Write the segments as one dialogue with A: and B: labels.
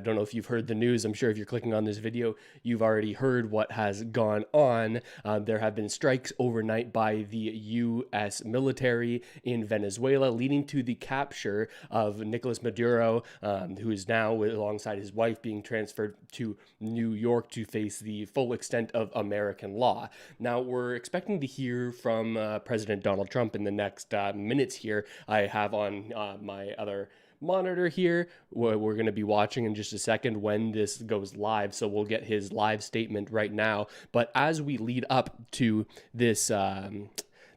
A: don't know if you've heard the news. I'm sure if you're clicking on this video, you've already heard what has gone on. There have been strikes overnight by the U.S. military in Venezuela, leading to the capture of Nicolas Maduro, who is now, alongside his wife, being transferred to New York to face the full extent of American law. Now, we're expecting to hear from President Donald Trump in the next minutes here. I have on my other monitor here. We're going to be watching in just a second when this goes live, so we'll get his live statement right now. But as we lead up to this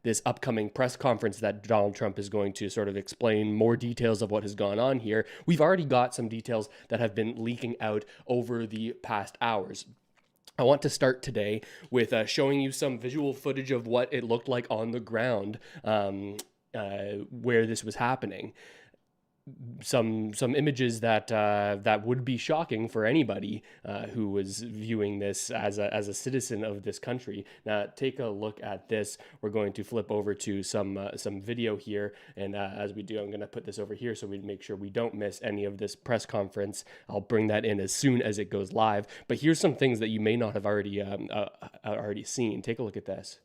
A: this upcoming press conference that Donald Trump is going to sort of explain more details of what has gone on here, we've already got some details that have been leaking out over the past hours. I want to start today with showing you some visual footage of what it looked like on the ground where this was happening. Some images that that would be shocking for anybody who was viewing this as a citizen of this country. Now, take a look at this. We're going to flip over to some video here, and as we do, I'm going to put this over here so we make sure we don't miss any of this press conference. I'll bring that in as soon as it goes live. But here's some things that you may not have already seen. Take a look at this.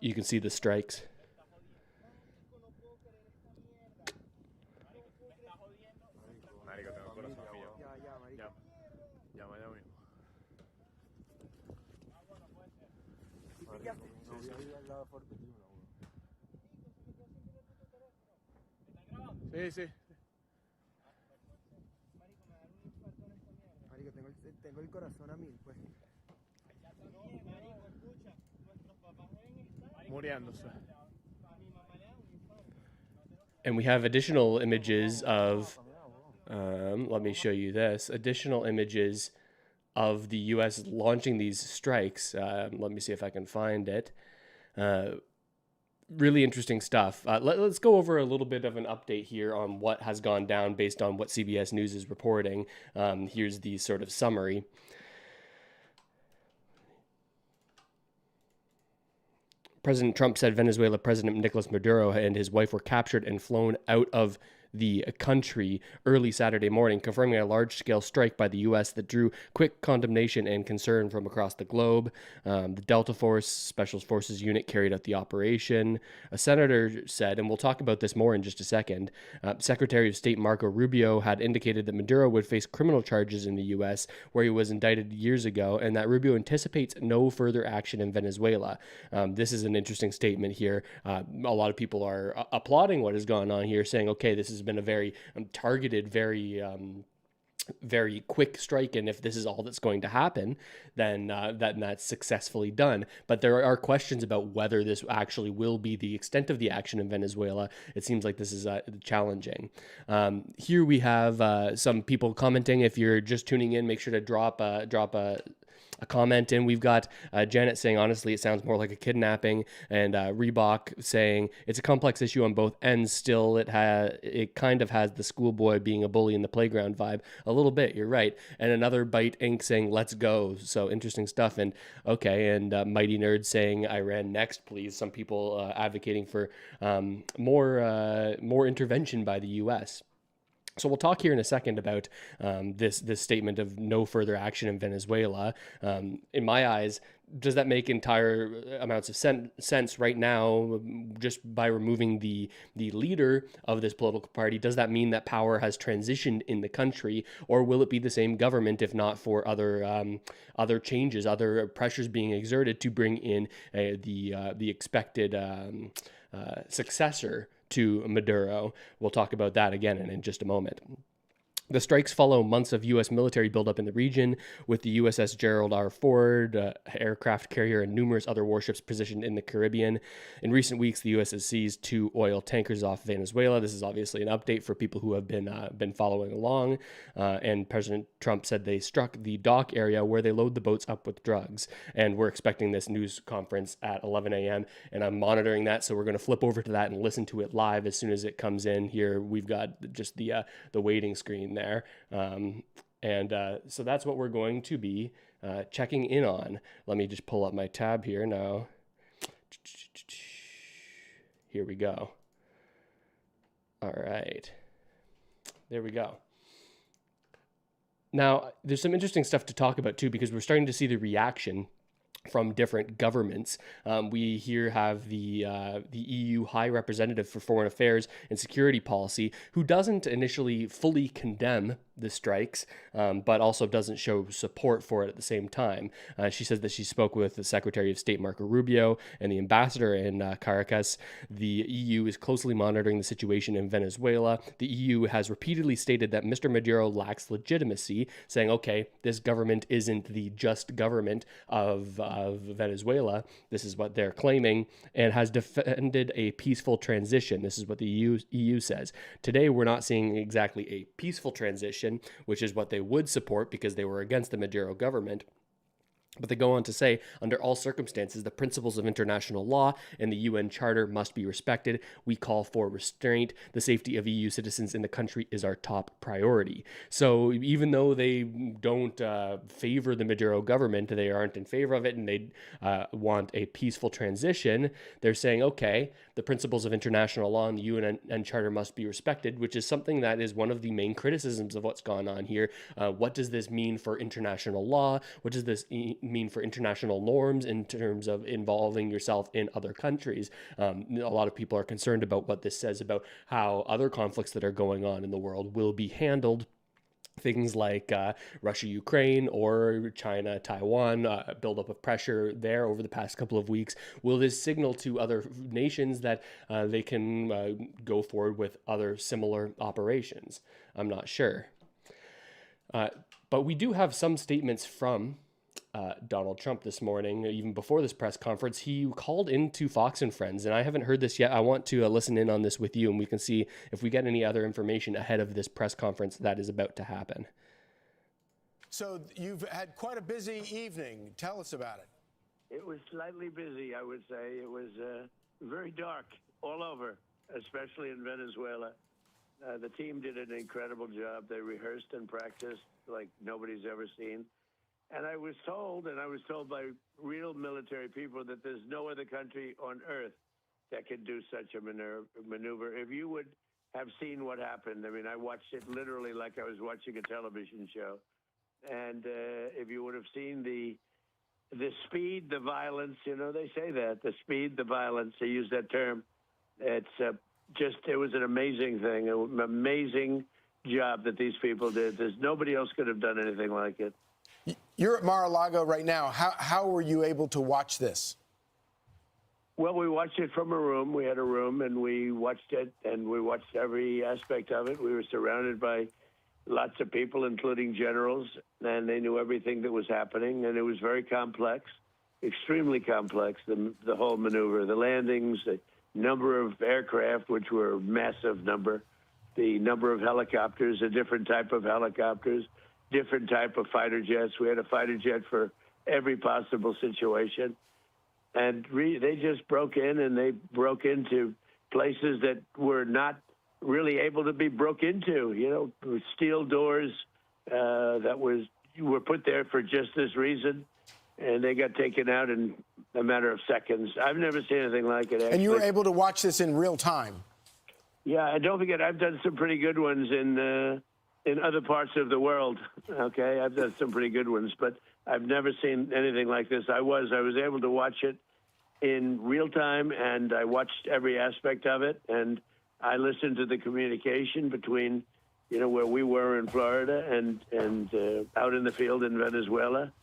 A: You can see the strikes.
B: Sí, sí.
C: Tengo el corazón a mil, pues.
B: Muriéndose.
A: And we have additional images of, let me show you this, additional images of the U.S. launching these strikes. Let me see if I can find it. Really interesting stuff. Let's go over a little bit of an update here on what has gone down based on what CBS News is reporting. Here's the sort of summary. President Trump said Venezuela President Nicolas Maduro and his wife were captured and flown out of the country early Saturday morning, confirming a large-scale strike by the U.S. that drew quick condemnation and concern from across the globe. The Delta Force Special Forces unit carried out the operation. A senator said, and we'll talk about this more in just a second, Secretary of State Marco Rubio had indicated that Maduro would face criminal charges in the U.S., where he was indicted years ago, and that Rubio anticipates no further action in Venezuela. This is an interesting statement here. A lot of people are applauding what has gone on here, saying, okay, this has been a very targeted, very quick strike, and if this is all that's going to happen, then that's successfully done. But there are questions about whether this actually will be the extent of the action in Venezuela. It seems like this is challenging. Here we have some people commenting. If you're just tuning in, make sure to drop a comment in. We've got Janet saying, honestly, it sounds more like a kidnapping, and Reebok saying it's a complex issue on both ends. Still, it kind of has the schoolboy being a bully in the playground vibe a little bit. You're right. And another Byte Inc. saying, let's go. So interesting stuff. And okay. And Mighty Nerd saying, Iran next, please. Some people advocating for more intervention by the U.S. So we'll talk here in a second about this statement of no further action in Venezuela. In my eyes, does that make entire amounts of sense right now? Just by removing the leader of this political party, does that mean that power has transitioned in the country, or will it be the same government if not for other changes, other pressures being exerted to bring in the expected successor to Maduro? We'll talk about that again in just a moment. The strikes follow months of U.S. military buildup in the region, with the USS Gerald R. Ford aircraft carrier and numerous other warships positioned in the Caribbean. In recent weeks, the U.S. has seized 2 oil tankers off Venezuela. This is obviously an update for people who have been following along. And President Trump said they struck the dock area where they load the boats up with drugs. And we're expecting this news conference at 11 a.m. And I'm monitoring that, so we're going to flip over to that and listen to it live as soon as it comes in. Here we've got just the waiting screen there. So that's what we're going to be checking in on. Let me just pull up my tab here now. Here we go. All right. There we go. Now, there's some interesting stuff to talk about too, because we're starting to see the reaction from different governments. We here have the EU High Representative for Foreign Affairs and Security Policy, who doesn't initially fully condemn the strikes, but also doesn't show support for it at the same time. She says that she spoke with the Secretary of State Marco Rubio and the ambassador in Caracas. The EU is closely monitoring the situation in Venezuela. The EU has repeatedly stated that Mr. Maduro lacks legitimacy, saying, okay, this government isn't the just government of Venezuela. This is what they're claiming, and has defended a peaceful transition. This is what the EU says. Today, we're not seeing exactly a peaceful transition, which is what they would support because they were against the Maduro government. But they go on to say, under all circumstances, the principles of international law and the UN Charter must be respected. We call for restraint. The safety of EU citizens in the country is our top priority. So even though they don't favor the Maduro government, they aren't in favor of it, and they want a peaceful transition, they're saying, okay, the principles of international law and the UN Charter must be respected, which is something that is one of the main criticisms of what's gone on here. What does this mean for international law? What does this mean for international norms in terms of involving yourself in other countries? A lot of people are concerned about what this says about how other conflicts that are going on in the world will be handled. Things like Russia, Ukraine, or China, Taiwan, buildup of pressure there over the past couple of weeks. Will this signal to other nations that they can go forward with other similar operations? I'm not sure. But we do have some statements from Donald Trump this morning. Even before this press conference, he called into Fox and Friends, and I haven't heard this yet. I want to listen in on this with you, and we can see if we get any other information ahead of this press conference that is about to happen.
B: So you've had quite a busy evening. Tell us about it.
D: It was slightly busy, I would say. It was very dark all over, especially in Venezuela. The team did an incredible job. They rehearsed and practiced like nobody's ever seen. And I was told by real military people that there's no other country on earth that can do such a maneuver. If you would have seen what happened, I mean, I watched it literally like I was watching a television show. And if you would have seen the speed, the violence, you know, they say that, the speed, the violence, they use that term. It's it was an amazing thing, an amazing job that these people did. There's nobody else could have done anything like it.
B: You're at Mar-a-Lago right now. How were you able to watch this?
D: Well, we watched it from a room. We had a room, and we watched it, and we watched every aspect of it. We were surrounded by lots of people, including generals, and they knew everything that was happening, and it was very complex, extremely complex, the whole maneuver, the landings, the number of aircraft, which were a massive number, the number of helicopters, a different type of helicopters, different type of fighter jets. We had a fighter jet for every possible situation. And they just broke in, and they broke into places that were not really able to be broke into, you know, steel doors that were put there for just this reason. And they got taken out in a matter of seconds. I've never seen anything like it, actually.
B: And you were able to watch this in real time.
D: Yeah, and don't forget, I've done some pretty good ones in other parts of the world. Okay, I've done some pretty good ones, but I've never seen anything like this. I was able to watch it in real time, and I watched every aspect of it, and I listened to the communication between, you know, where we were in Florida and out in the field in Venezuela.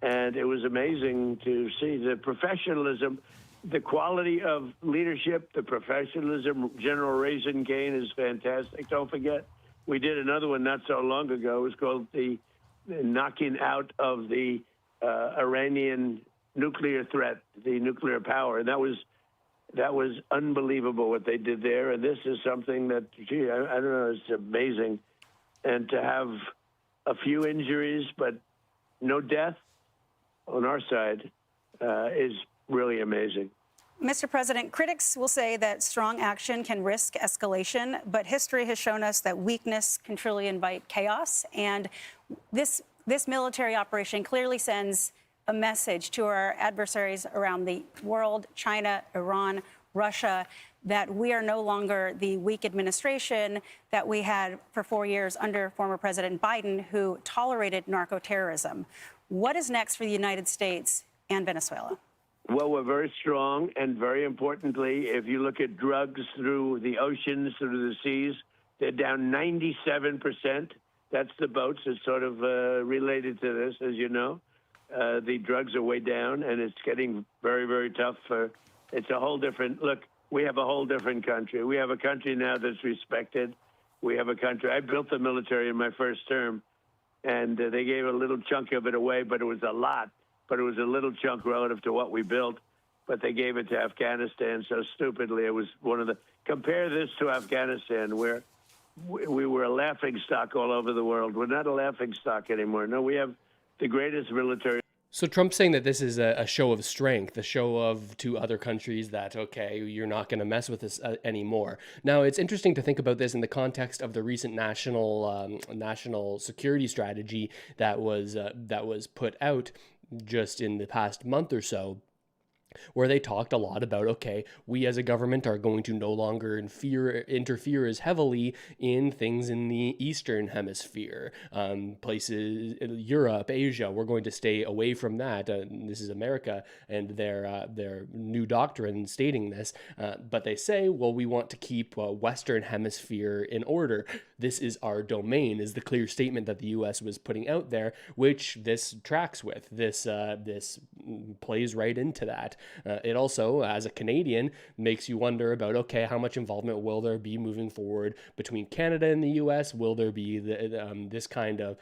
D: And it was amazing to see the professionalism, the quality of leadership, the professionalism. General Raisin Kane is fantastic. Don't forget, we did another one not so long ago. It was called the knocking out of the Iranian nuclear threat, the nuclear power. And that was unbelievable what they did there. And this is something that, gee, I don't know, it's amazing. And to have a few injuries, but no death on our side is really amazing.
E: Mr. President, critics will say that strong action can risk escalation, but history has shown us that weakness can truly invite chaos. And this military operation clearly sends a message to our adversaries around the world, China, Iran, Russia, that we are no longer the weak administration that we had for 4 years under former President Biden, who tolerated narco-terrorism. What is next for the United States and Venezuela?
D: Well, we're very strong, and very importantly, if you look at drugs through the oceans, through the seas, they're down 97%. That's the boats. It's sort of related to this, as you know. The drugs are way down, and it's getting very, very tough. It's a whole different look. We have a whole different country. We have a country now that's respected. We have a country. I built the military in my first term, and they gave a little chunk of it away, but it was a lot. But it was a little chunk relative to what we built. But they gave it to Afghanistan so stupidly. It was one of the. Compare this to Afghanistan, where we were a laughing stock all over the world. We're not a laughing stock anymore. No, we have the greatest military.
A: So Trump's saying that this is a show of strength, a show of to other countries that, okay, you're not going to mess with this anymore. Now, it's interesting to think about this in the context of the recent national security strategy that was put out just in the past month or so, where they talked a lot about, okay, we as a government are going to no longer interfere as heavily in things in the Eastern Hemisphere, places, Europe, Asia. We're going to stay away from that. This is America and their new doctrine stating this. But they say, well, we want to keep Western Hemisphere in order. This is our domain, is the clear statement that the U.S. was putting out there, which this tracks with. This plays right into that. It also, as a Canadian, makes you wonder about, okay, how much involvement will there be moving forward between Canada and the U.S.? Will there be this kind of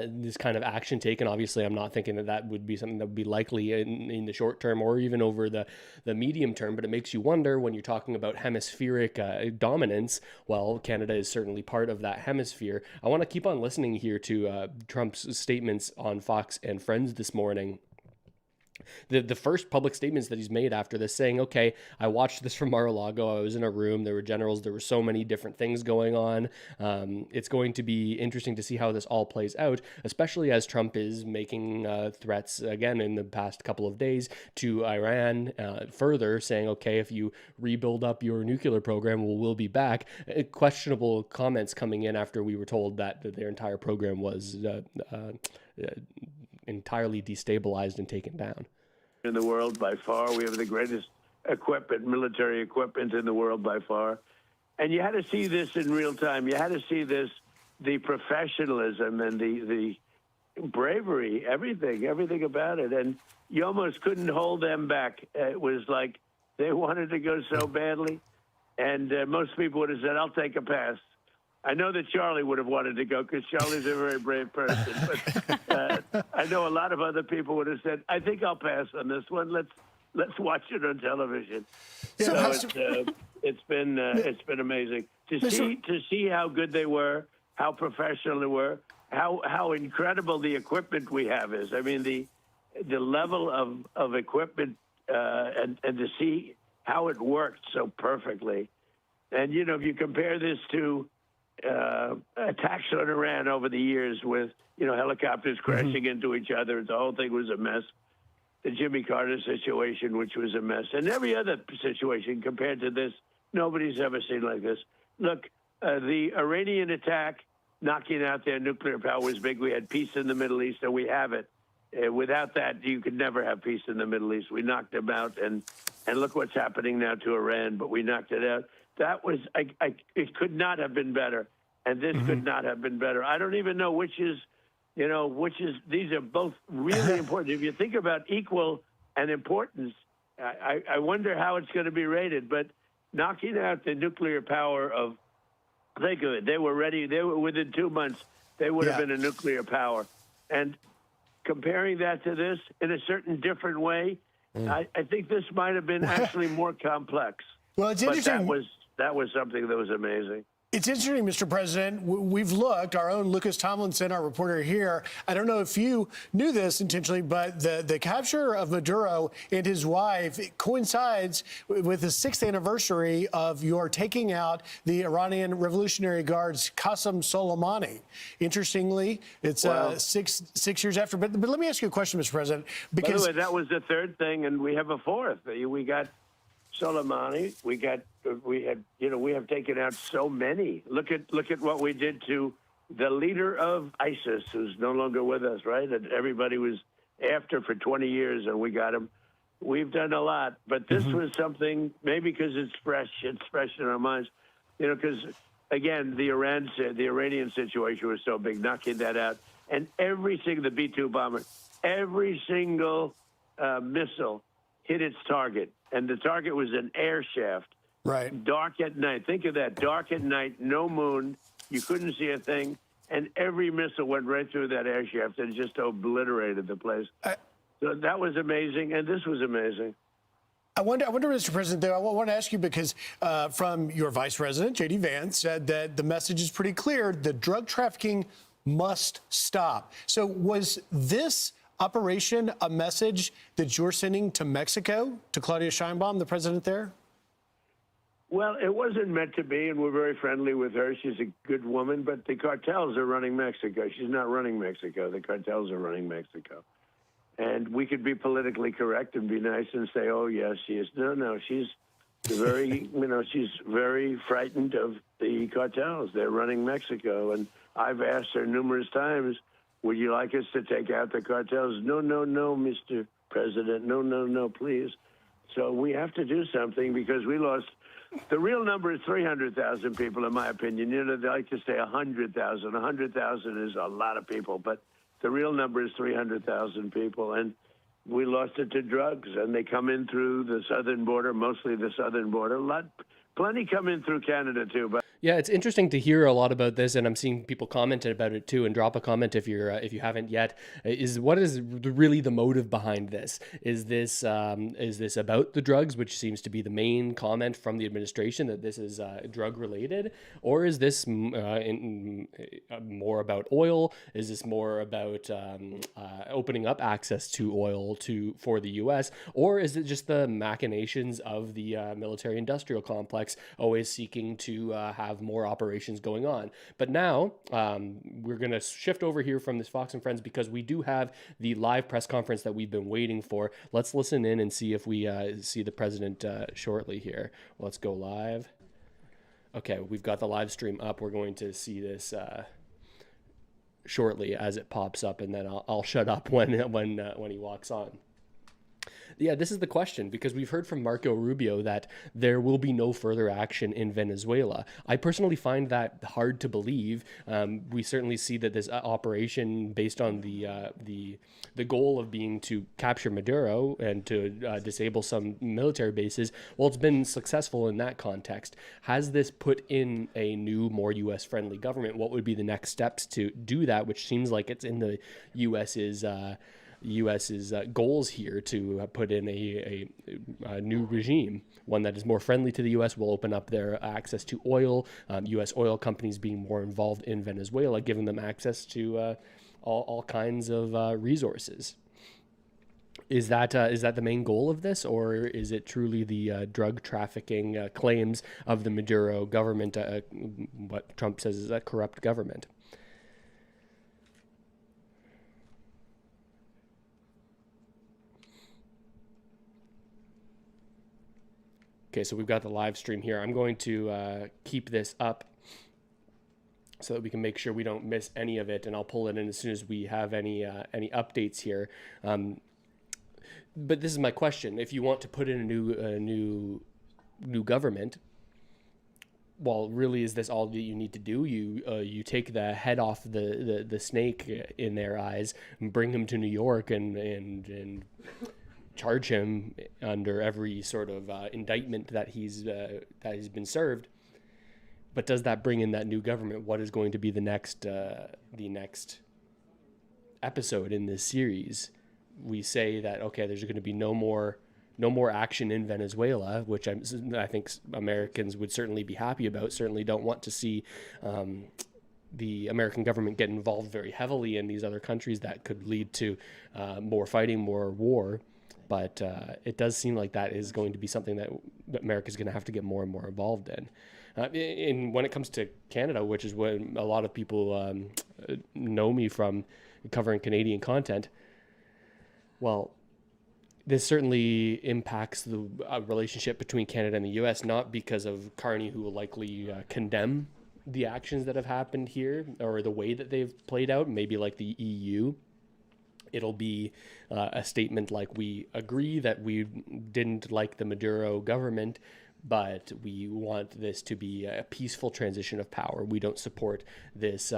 A: this kind of action taken? Obviously, I'm not thinking that would be something that would be likely in the short term or even over the medium term, but it makes you wonder when you're talking about hemispheric dominance. Well, Canada is certainly part of that hemisphere. I want to keep on listening here to Trump's statements on Fox and Friends this morning. The first public statements that he's made after this, saying, okay, I watched this from Mar-a-Lago. I was in a room. There were generals. There were so many different things going on. It's going to be interesting to see how this all plays out, especially as Trump is making threats again in the past couple of days to Iran, further saying, okay, if you rebuild up your nuclear program, we'll be back. Questionable comments coming in after we were told that their entire program was entirely destabilized and taken down.
D: In the world by far. We have the greatest equipment, military equipment in the world by far. And you had to see this in real time. You had to see this, the professionalism and the bravery, everything about it. And you almost couldn't hold them back. It was like they wanted to go so badly. And most people would have said, I'll take a pass. I know that Charlie would have wanted to go because Charlie's a very brave person. But I know a lot of other people would have said, I think I'll pass on this one. Let's watch it on television.
B: Yeah,
D: so it's been amazing to see how good they were, how professional they were, how incredible the equipment we have is. I mean, the level of equipment and to see how it worked so perfectly. And, you know, if you compare this to attacks on Iran over the years with, you know, helicopters crashing into each other. The whole thing was a mess. The Jimmy Carter situation, which was a mess. And every other situation compared to this, nobody's ever seen like this. Look, the Iranian attack, knocking out their nuclear power was big. We had peace in the Middle East, and we have it. Without that, you could never have peace in the Middle East. We knocked them out, and look what's happening now to Iran, but we knocked it out. That was, it could not have been better, and this could not have been better. I don't even know which is, these are both really important. If you think about equal and importance, I wonder how it's going to be rated, but knocking out the nuclear power of, think of it, they were ready, they were within 2 months, they would have been a nuclear power. And comparing that to this in a certain different way, I think this might have been actually more complex.
B: Well, it's interesting.
D: But that was something that was amazing.
B: It's interesting, Mr. President. We've looked, our own Lucas Tomlinson, our reporter here. I don't know if you knew this intentionally, but the capture of Maduro and his wife coincides with the 6th anniversary of your taking out the Iranian Revolutionary Guard's Qasem Soleimani. Interestingly, it's six years after. But let me ask you a question, Mr. President. Because
D: by the way, that was the third thing, and we have a fourth. We got Soleimani. We have taken out so many. Look at what we did to the leader of ISIS, who's no longer with us, right? That everybody was after for 20 years, and we got him. We've done a lot, but this was something, maybe because it's fresh in our minds, because again, the Iranian situation was so big, knocking that out, and the B-2 bomber, every single missile hit its target, and the target was an air shaft.
B: Right.
D: Dark at night. Think of that. Dark at night, no moon. You couldn't see a thing, and every missile went right through that air shaft and just obliterated the place. So that was amazing, and this was amazing.
B: I wonder, Mr. President, though, I want to ask you because from your Vice President, J.D. Vance, said that the message is pretty clear. The drug trafficking must stop. So was this operation a message that you're sending to Mexico, to Claudia Sheinbaum, the president there?
D: Well, it wasn't meant to be, and we're very friendly with her. She's a good woman, but the cartels are running Mexico. She's not running Mexico. The cartels are running Mexico. And we could be politically correct and be nice and say, oh, yes, she is. No, she's very, she's very frightened of the cartels. They're running Mexico. And I've asked her numerous times, would you like us to take out the cartels? No, Mr. President. No, please. So we have to do something because we lost. The real number is 300,000 people, in my opinion. They like to say 100,000. 100,000 is a lot of people, but the real number is 300,000 people. And we lost it to drugs, and they come in through the southern border, mostly the southern border. Plenty come in through Canada, too. But
A: Yeah, it's interesting to hear a lot about this, and I'm seeing people comment about it too. And drop a comment if you haven't yet. What is really the motive behind this? Is this about the drugs, which seems to be the main comment from the administration, that this is drug related, or is this more about oil? Is this more about opening up access to oil for the U.S., or is it just the machinations of the military-industrial complex, always seeking to have more operations going on? But now we're going to shift over here from this Fox and Friends because we do have the live press conference that we've been waiting for. Let's listen in and see if we see the president shortly here. Let's go live. Okay, we've got the live stream up. We're going to see this shortly as it pops up, and then I'll shut up when he walks on. Yeah, this is the question, because we've heard from Marco Rubio that there will be no further action in Venezuela. I personally find that hard to believe. We certainly see that this operation, based on the goal of being to capture Maduro and to disable some military bases, well, it's been successful in that context. Has this put in a new, more U.S.-friendly government? What would be the next steps to do that, which seems like it's in the U.S.'s goals here to put in a new regime, one that is more friendly to the U.S., will open up their access to oil, U.S. oil companies being more involved in Venezuela, giving them access to all kinds of resources. Is that the main goal of this, or is it truly the drug trafficking claims of the Maduro government, what Trump says is a corrupt government? Okay, so we've got the live stream here. I'm going to keep this up so that we can make sure we don't miss any of it, and I'll pull it in as soon as we have any updates here. But this is my question: if you want to put in a new government, well, really, is this all that you need to do? You take the head off the snake in their eyes and bring him to New York and charge him under every sort of indictment that he's been served. But does that bring in that new government? What is going to be the next episode in this series? We say that, okay, there's going to be no more action in Venezuela, which I think Americans would certainly be happy about. Certainly don't want to see the American government get involved very heavily in these other countries that could lead to more fighting, more war. But it does seem like that is going to be something that America is going to have to get more and more involved in. And when it comes to Canada, which is what a lot of people know me from, covering Canadian content, well, this certainly impacts the relationship between Canada and the U.S., not because of Carney, who will likely condemn the actions that have happened here or the way that they've played out, maybe like the EU. It'll be a statement like, we agree that we didn't like the Maduro government, but we want this to be a peaceful transition of power. We don't support this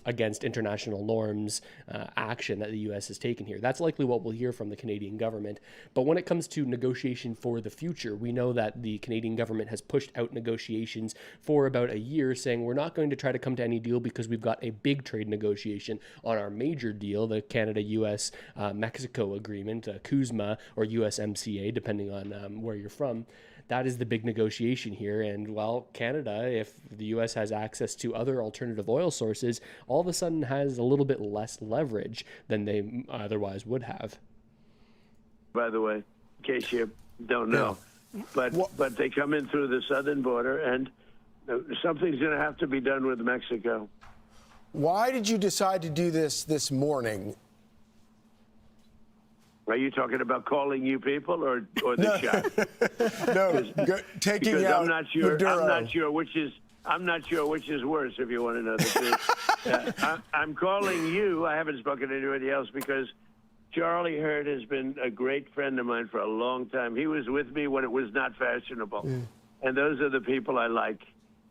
A: against international norms action that the U.S. has taken here. That's likely what we'll hear from the Canadian government. But when it comes to negotiation for the future, we know that the Canadian government has pushed out negotiations for about a year, saying we're not going to try to come to any deal because we've got a big trade negotiation on our major deal, the Canada-U.S.-Mexico agreement, CUSMA or USMCA, depending on where you're from. That is the big negotiation here. And, well, Canada, if the U.S. has access to other alternative oil sources, all of a sudden has a little bit less leverage than they otherwise would have.
D: By the way, in case you don't know. But they come in through the southern border, and something's going to have to be done with Mexico.
F: Why did you decide to do this morning?
D: Are you talking about calling you people or the shot?
F: No, taking
D: Because
F: out
D: I'm not sure.
F: Maduro.
D: I'm not sure which is worse. If you want to know the truth, I'm calling you. I haven't spoken to anybody else because Charlie Hurd has been a great friend of mine for a long time. He was with me when it was not fashionable, and those are the people I like.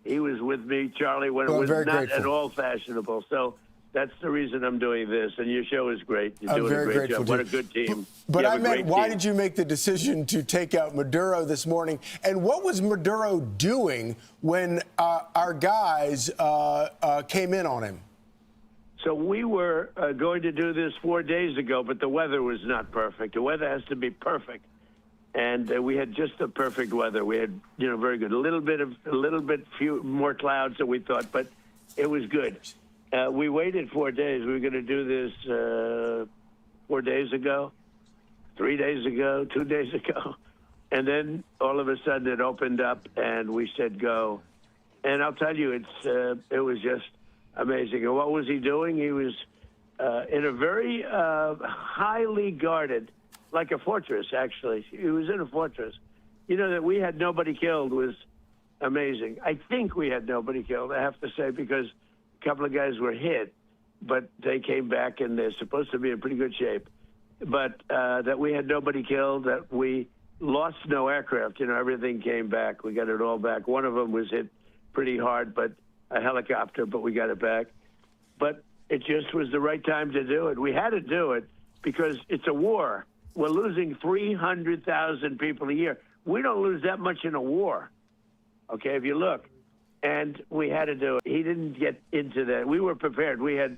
D: He was with me, Charlie, when it was not at all fashionable. So that's the reason I'm doing this, and your show is great. You're doing a great job. What a good team.
F: But I meant, why did you make the decision to take out Maduro this morning? And what was Maduro doing when our guys came in on him?
D: So we were going to do this 4 days ago, but the weather was not perfect. The weather has to be perfect. And we had just the perfect weather. We had, very good. A little bit few more clouds than we thought, but it was good. We waited 4 days. We were going to do this 4 days ago, 3 days ago, 2 days ago. And then all of a sudden it opened up and we said go. And I'll tell you, it was just amazing. And what was he doing? He was in a very highly guarded, like a fortress, actually. He was in a fortress. That we had nobody killed was amazing. I think we had nobody killed, I have to say, because a couple of guys were hit, but they came back and they're supposed to be in pretty good shape. But that we had nobody killed, that we lost no aircraft. Everything came back. We got it all back. One of them was hit pretty hard, but a helicopter, but we got it back. But it just was the right time to do it. We had to do it because it's a war. We're losing 300,000 people a year. We don't lose that much in a war, okay, if you look. And we had to do it. He didn't get into that. We were prepared. We had,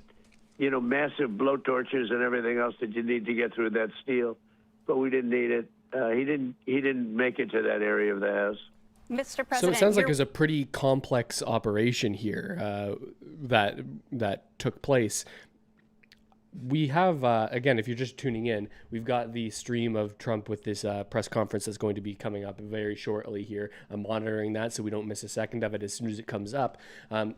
D: massive blowtorches and everything else that you need to get through that steel, but we didn't need it. He didn't make it to that area of the house.
E: Mr. President,
A: so it sounds like there's a pretty complex operation here that took place. We have, again, if you're just tuning in, we've got the stream of Trump with this press conference that's going to be coming up very shortly here. I'm monitoring that so we don't miss a second of it as soon as it comes up.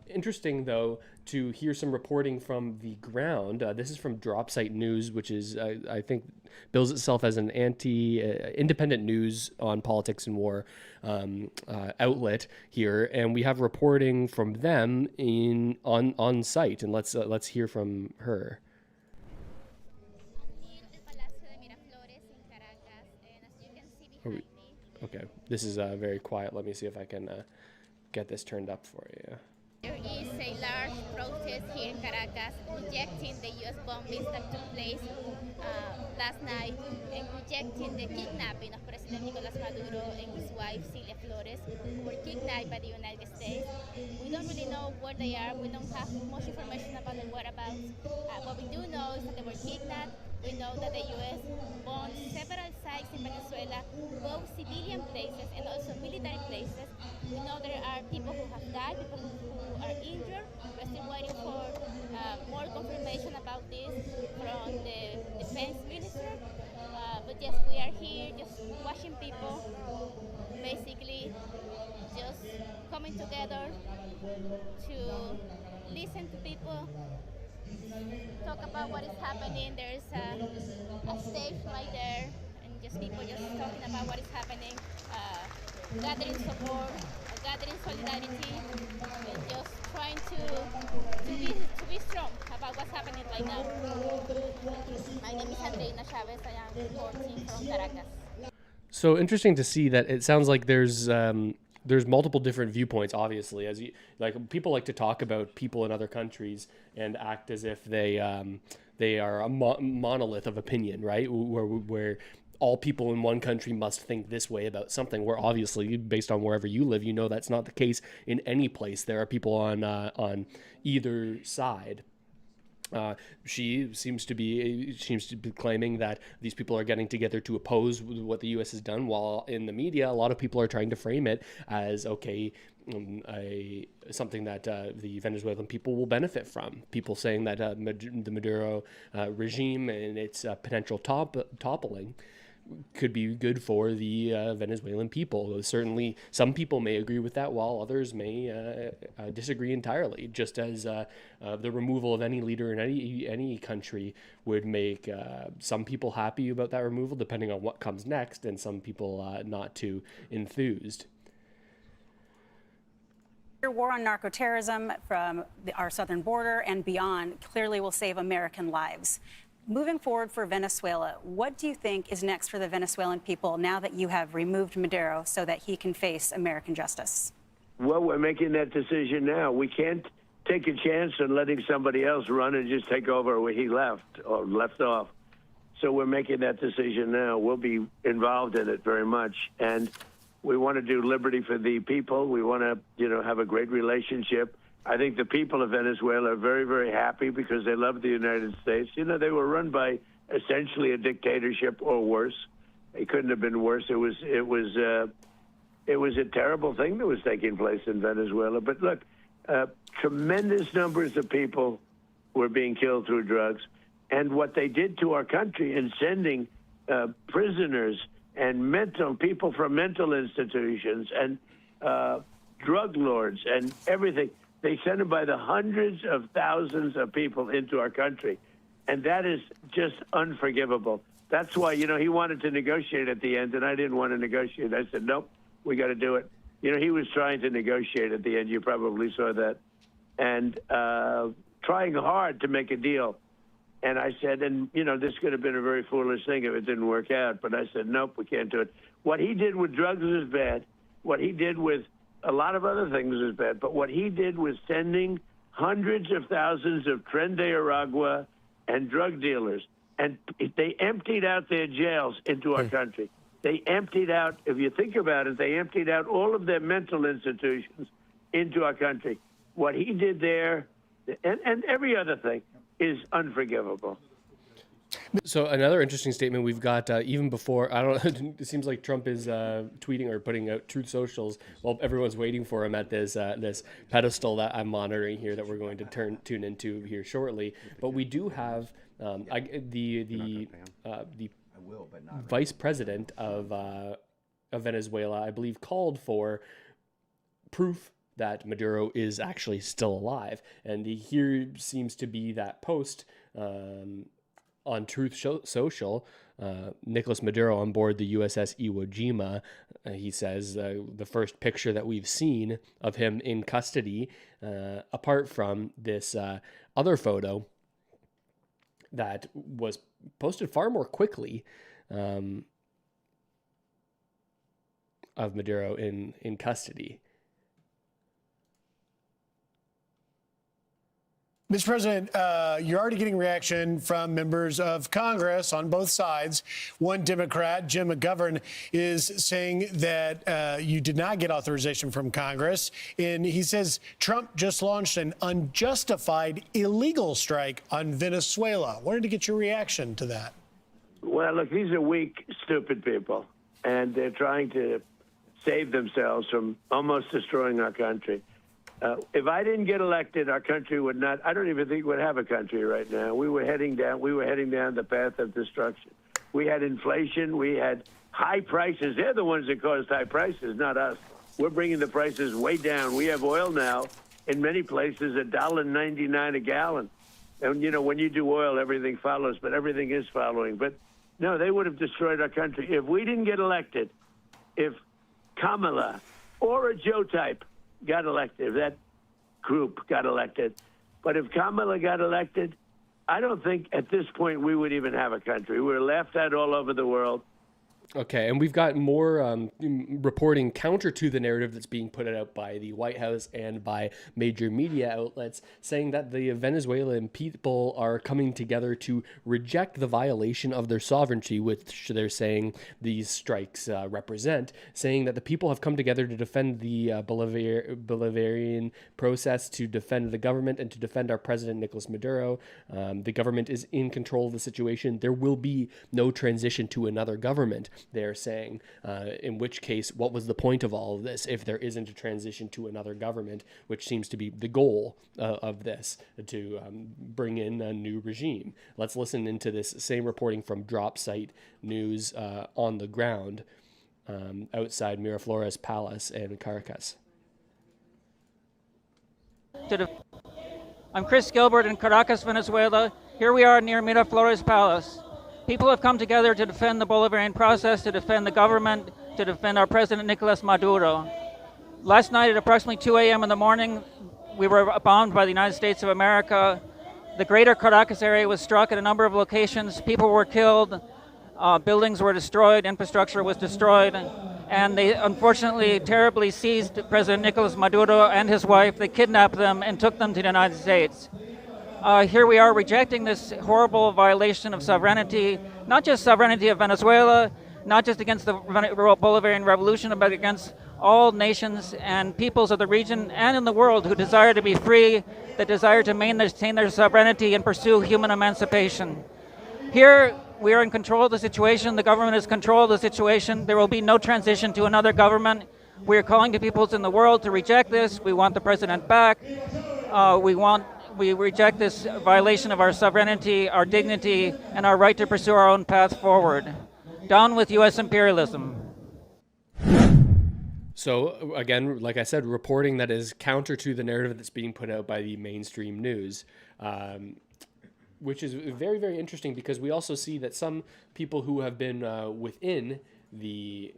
A: Interesting, though, to hear some reporting from the ground. This is from DropSite News, which is, I think, bills itself as an independent news on politics and war outlet here. And we have reporting from them on site. And let's hear from her. Okay, this is very quiet. Let me see if I can get this turned up for you.
G: There is a large protest here in Caracas rejecting the U.S. bombings that took place last night and rejecting the kidnapping of President Nicolas Maduro and his wife Cilia Flores, who were kidnapped by the United States. We don't really know where they are. We don't have much information about their whereabouts. What we do know is that they were kidnapped. We know that the U.S. bombed several sites in Venezuela, both civilian places and also military places. We know there are people who have died, people who are injured. We're still waiting for more confirmation about this from the defense minister. But yes, we are here just watching people, basically just coming together to listen to people, talk about what is happening. There's a stage right there, and just people just talking about what is happening, gathering support, gathering solidarity, and just trying to be strong about what's happening right now. My name is Andreina Chavez. I am reporting from Caracas.
A: So interesting to see that it sounds like there's multiple different viewpoints. Obviously, as you like, people like to talk about people in other countries and act as if they are a monolith of opinion, right? Where all people in one country must think this way about something. Where obviously, based on wherever you live, you know that's not the case in any place. There are people on either side. She seems to be claiming that these people are getting together to oppose what the U.S. has done, while in the media, a lot of people are trying to frame it as something that the Venezuelan people will benefit from. People saying that the Maduro regime and its potential toppling could be good for the Venezuelan people. Certainly, some people may agree with that, while others may disagree entirely. Just as the removal of any leader in any country would make some people happy about that removal, depending on what comes next, and some people not too enthused.
E: War on narcoterrorism from our southern border and beyond clearly will save American lives. Moving forward for Venezuela, what do you think is next for the Venezuelan people now that you have removed Maduro so that he can face American justice?
D: Well, we're making that decision now. We can't take a chance on letting somebody else run and just take over where he left or left off. So we're making that decision now. We'll be involved in it very much. And we want to do liberty for the people. We want to, have a great relationship. I think the people of Venezuela are very, very happy because they love the United States. They were run by essentially a dictatorship or worse. It couldn't have been worse. It was a terrible thing that was taking place in Venezuela. But look, tremendous numbers of people were being killed through drugs. And what they did to our country in sending prisoners and people from mental institutions and drug lords and everything, they sent them by the hundreds of thousands of people into our country. And that is just unforgivable. That's why, he wanted to negotiate at the end, and I didn't want to negotiate. I said, nope, we got to do it. He was trying to negotiate at the end. You probably saw that. And trying hard to make a deal. And I said, this could have been a very foolish thing if it didn't work out. But I said, nope, we can't do it. What he did with drugs is bad. What he did with a lot of other things is bad. But what he did was sending hundreds of thousands of Tren de Aragua and drug dealers. And they emptied out their jails into our country. They emptied out, if you think about it, they emptied out all of their mental institutions into our country. What he did there, and every other thing, is unforgivable.
A: So another interesting statement we've got even before, I don't know, it seems like Trump is tweeting or putting out Truth Socials while everyone's waiting for him at this pedestal that I'm monitoring here that we're going to tune into here shortly. But we do have the vice president of Venezuela, I believe, called for proof that Maduro is actually still alive. And here seems to be that post on Truth Social, Nicolas Maduro on board the USS Iwo Jima. He says the first picture that we've seen of him in custody, apart from this other photo that was posted far more quickly of Maduro in custody.
B: Mr. President, you're already getting reaction from members of Congress on both sides. One Democrat, Jim McGovern, is saying that you did not get authorization from Congress. And he says Trump just launched an unjustified illegal strike on Venezuela. Wanted to get your reaction to that.
D: Well, look, these are weak, stupid people. And they're trying to save themselves from almost destroying our country. If I didn't get elected, our country would not, I don't even think we'd have a country right now. We were heading down the path of destruction. We had inflation. We had high prices. They're the ones that caused high prices, not us. We're bringing the prices way down. We have oil now in many places, $1.99 a gallon. And, when you do oil, everything follows, but everything is following. But No, they would have destroyed our country. If we didn't get elected, if Kamala or a Joe type got elected, if that group got elected, but if Kamala got elected, I don't think at this point we would even have a country. We're laughed at all over the world.
A: Okay, and we've got more reporting counter to the narrative that's being put out by the White House and by major media outlets, saying that the Venezuelan people are coming together to reject the violation of their sovereignty, which they're saying these strikes represent, saying that the people have come together to defend the Bolivarian process, to defend the government, and to defend our president, Nicolas Maduro. The government is in control of the situation. There will be no transition to another government, they're saying, in which case, what was the point of all of this if there isn't a transition to another government, which seems to be the goal of this, to bring in a new regime. Let's listen into this same reporting from Drop Site News on the ground outside Miraflores Palace in Caracas.
H: I'm Chris Gilbert in Caracas, Venezuela. Here we are near Miraflores Palace. People have come together to defend the Bolivarian process, to defend the government, to defend our president, Nicolas Maduro. Last night at approximately 2 a.m. in the morning, we were bombed by the United States of America. The greater Caracas area was struck at a number of locations. People were killed, buildings were destroyed, infrastructure was destroyed, and they unfortunately terribly seized President Nicolas Maduro and his wife. They kidnapped them and took them to the United States. Here we are rejecting this horrible violation of sovereignty, not just sovereignty of Venezuela, not just against the Bolivarian Revolution, but against all nations and peoples of the region and in the world who desire to be free, that desire to maintain their sovereignty and pursue human emancipation. Here we are in control of the situation. The government is in control of the situation. There will be no transition to another government. We are calling to peoples in the world to reject this. We want the president back. We reject this violation of our sovereignty, our dignity, and our right to pursue our own path forward. Down with U.S. imperialism.
A: So, again, like I said, reporting that is counter to the narrative that's being put out by the mainstream news, which is very, very interesting because we also see that some people who have been within the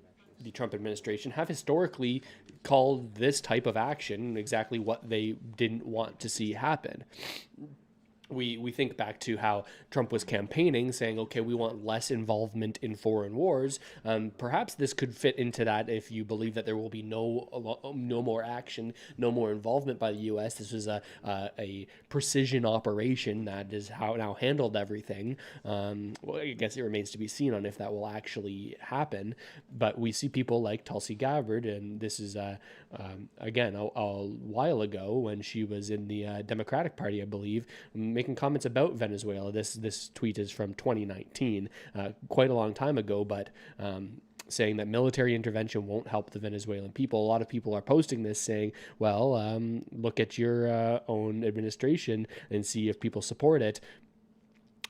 A: Trump administration have historically called this type of action exactly what they didn't want to see happen. We think back to how Trump was campaigning, saying, okay, we want less involvement in foreign wars. Perhaps this could fit into that if you believe that there will be no more action, no more involvement by the U.S. This was a precision operation that is how now handled everything. Well, I guess it remains to be seen on if that will actually happen. But we see people like Tulsi Gabbard, and this is, again, a while ago when she was in the Democratic Party, I believe, making comments about Venezuela. This tweet is from 2019, quite a long time ago, but saying that military intervention won't help the Venezuelan people. A lot of people are posting this saying, well, look at your own administration and see if people support it.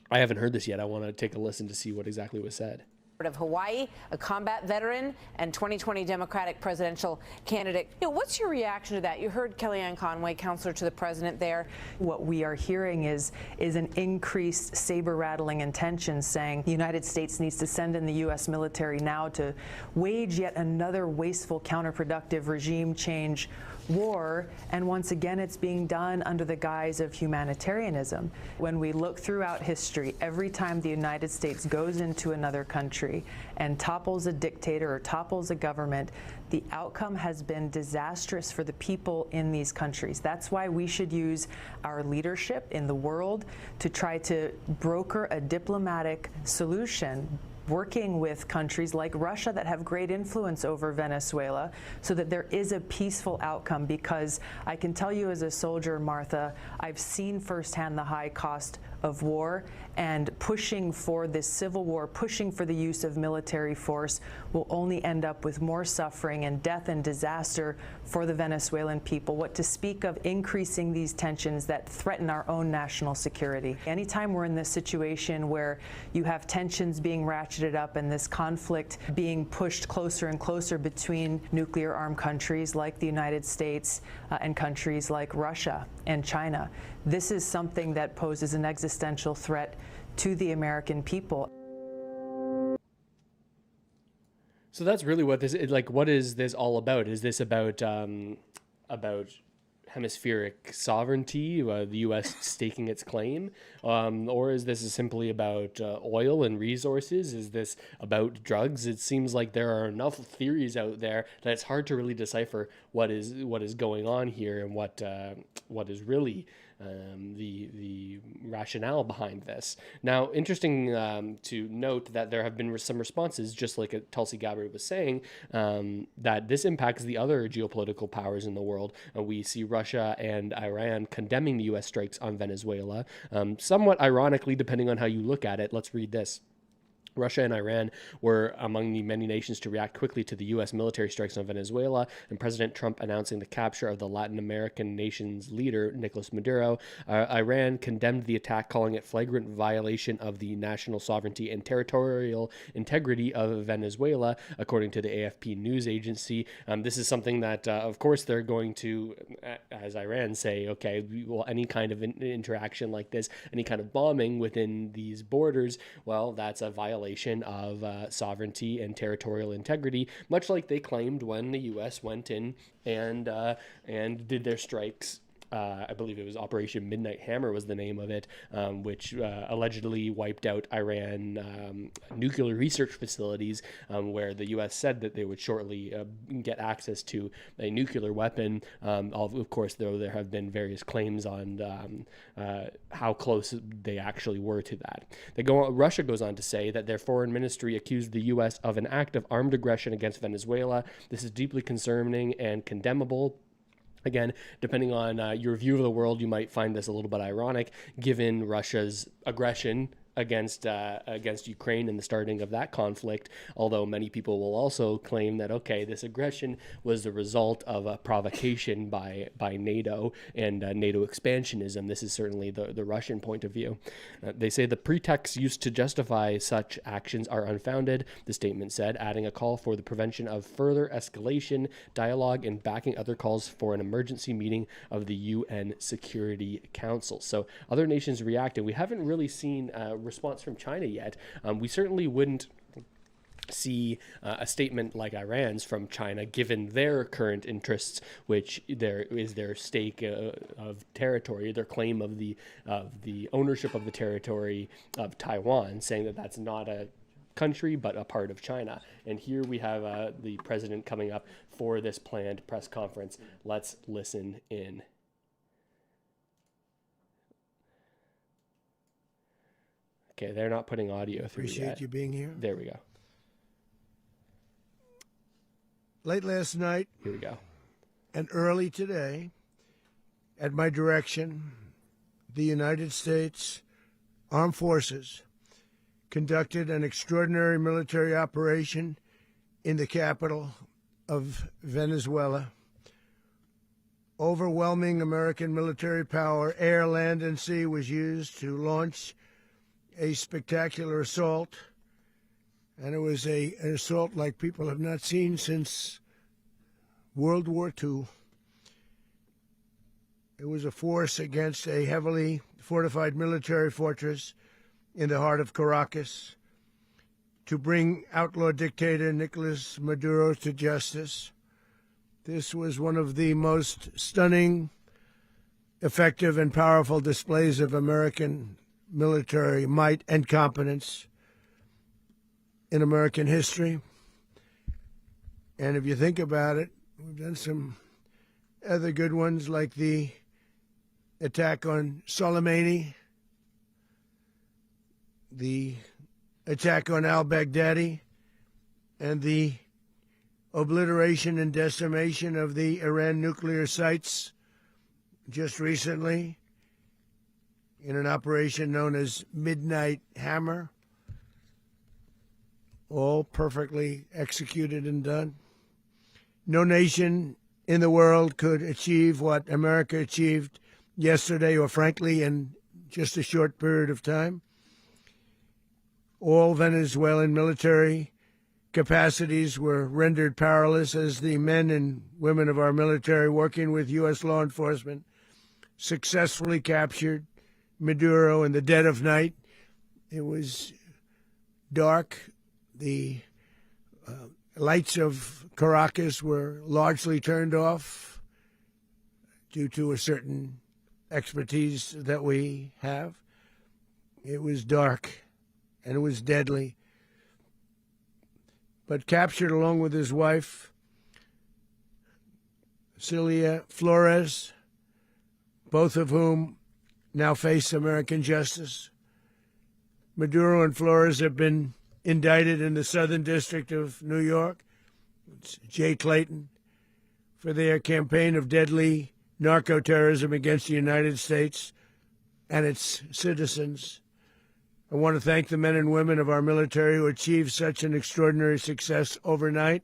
A: I haven't heard this yet. I want to take a listen to see what exactly was said.
I: Of Hawaii, a combat veteran and 2020 Democratic presidential candidate. What's your reaction to that? You heard Kellyanne Conway, counselor to the president there.
J: What we are hearing is an increased saber-rattling intention saying the United States needs to send in the U.S. military now to wage yet another wasteful, counterproductive regime change war, and once again it's being done under the guise of humanitarianism. When we look throughout history, every time the United States goes into another country and topples a dictator or topples a government, the outcome has been disastrous for the people in these countries. That's why we should use our leadership in the world to try to broker a diplomatic solution, working with countries like Russia that have great influence over Venezuela so that there is a peaceful outcome. Because I can tell you as a soldier, Martha, I've seen firsthand the high cost of war, and pushing for this civil war, pushing for the use of military force will only end up with more suffering and death and disaster for the Venezuelan people. What to speak of increasing these tensions that threaten our own national security. Anytime we're in this situation where you have tensions being ratcheted up and this conflict being pushed closer and closer between nuclear armed countries like the United States and countries like Russia and China, this is something that poses an existential threat to the American people.
A: So that's really what this is like. What is this all about? Is this about hemispheric sovereignty, the U.S. staking its claim, or is this simply about oil and resources? Is this about drugs? It seems like there are enough theories out there that it's hard to really decipher what is going on here and what is really the rationale behind this. Now, interesting to note that there have been some responses, just like Tulsi Gabbard was saying, that this impacts the other geopolitical powers in the world. We see Russia and Iran condemning the U.S. strikes on Venezuela, somewhat ironically, depending on how you look at it. Let's read this. Russia and Iran were among the many nations to react quickly to the U.S. military strikes on Venezuela, and President Trump announcing the capture of the Latin American nation's leader, Nicolas Maduro. Iran condemned the attack, calling it flagrant violation of the national sovereignty and territorial integrity of Venezuela, according to the AFP news agency. This is something that, of course, they're going to, as Iran, say, okay, well, any kind of interaction like this, any kind of bombing within these borders, well, that's a violation of sovereignty and territorial integrity, much like they claimed when the U.S. went in and did their strikes. I believe it was Operation Midnight Hammer was the name of it, which allegedly wiped out Iran nuclear research facilities, where the U.S. said that they would shortly get access to a nuclear weapon. Of course, though, there have been various claims on how close they actually were to that. Russia goes on to say that their foreign ministry accused the U.S. of an act of armed aggression against Venezuela. This is deeply concerning and condemnable. Again, depending on your view of the world, you might find this a little bit ironic, given Russia's aggression against Ukraine and the starting of that conflict, although many people will also claim that, okay, this aggression was the result of a provocation by NATO and NATO expansionism. This is certainly the Russian point of view. They say the pretexts used to justify such actions are unfounded, the statement said, adding a call for the prevention of further escalation, dialogue, and backing other calls for an emergency meeting of the UN Security Council. So other nations reacted. We haven't really seen response from China yet. We certainly wouldn't see a statement like Iran's from China, given their current interests, which there is their stake of territory, their claim of the ownership of the territory of Taiwan, saying that that's not a country but a part of China. And here we have the president coming up for this planned press conference. Let's listen in. Okay, they're not putting audio through yet.
C: Appreciate you being here.
A: There we go.
C: Late last night.
A: Here we go.
C: And early today, at my direction, the United States Armed Forces conducted an extraordinary military operation in the capital of Venezuela. Overwhelming American military power, air, land, and sea, was used to launch a spectacular assault, and it was an assault like people have not seen since World War II. It was a force against a heavily fortified military fortress in the heart of Caracas to bring outlaw dictator Nicolas Maduro to justice. This was one of the most stunning, effective, and powerful displays of American military might and competence in American history. And if you think about it, we've done some other good ones, like the attack on Soleimani, the attack on al-Baghdadi, and the obliteration and decimation of the Iran nuclear sites just recently in an operation known as Midnight Hammer, all perfectly executed and done. No nation in the world could achieve what America achieved yesterday, or frankly, in just a short period of time. All Venezuelan military capacities were rendered powerless as the men and women of our military, working with U.S. law enforcement, successfully captured Maduro in the dead of night. It was dark. The lights of Caracas were largely turned off due to a certain expertise that we have. It was dark and it was deadly. But captured along with his wife, Celia Flores, both of whom now face American justice. Maduro and Flores have been indicted in the Southern District of New York, it's Jay Clayton, for their campaign of deadly narco-terrorism against the United States and its citizens. I want to thank the men and women of our military who achieved such an extraordinary success overnight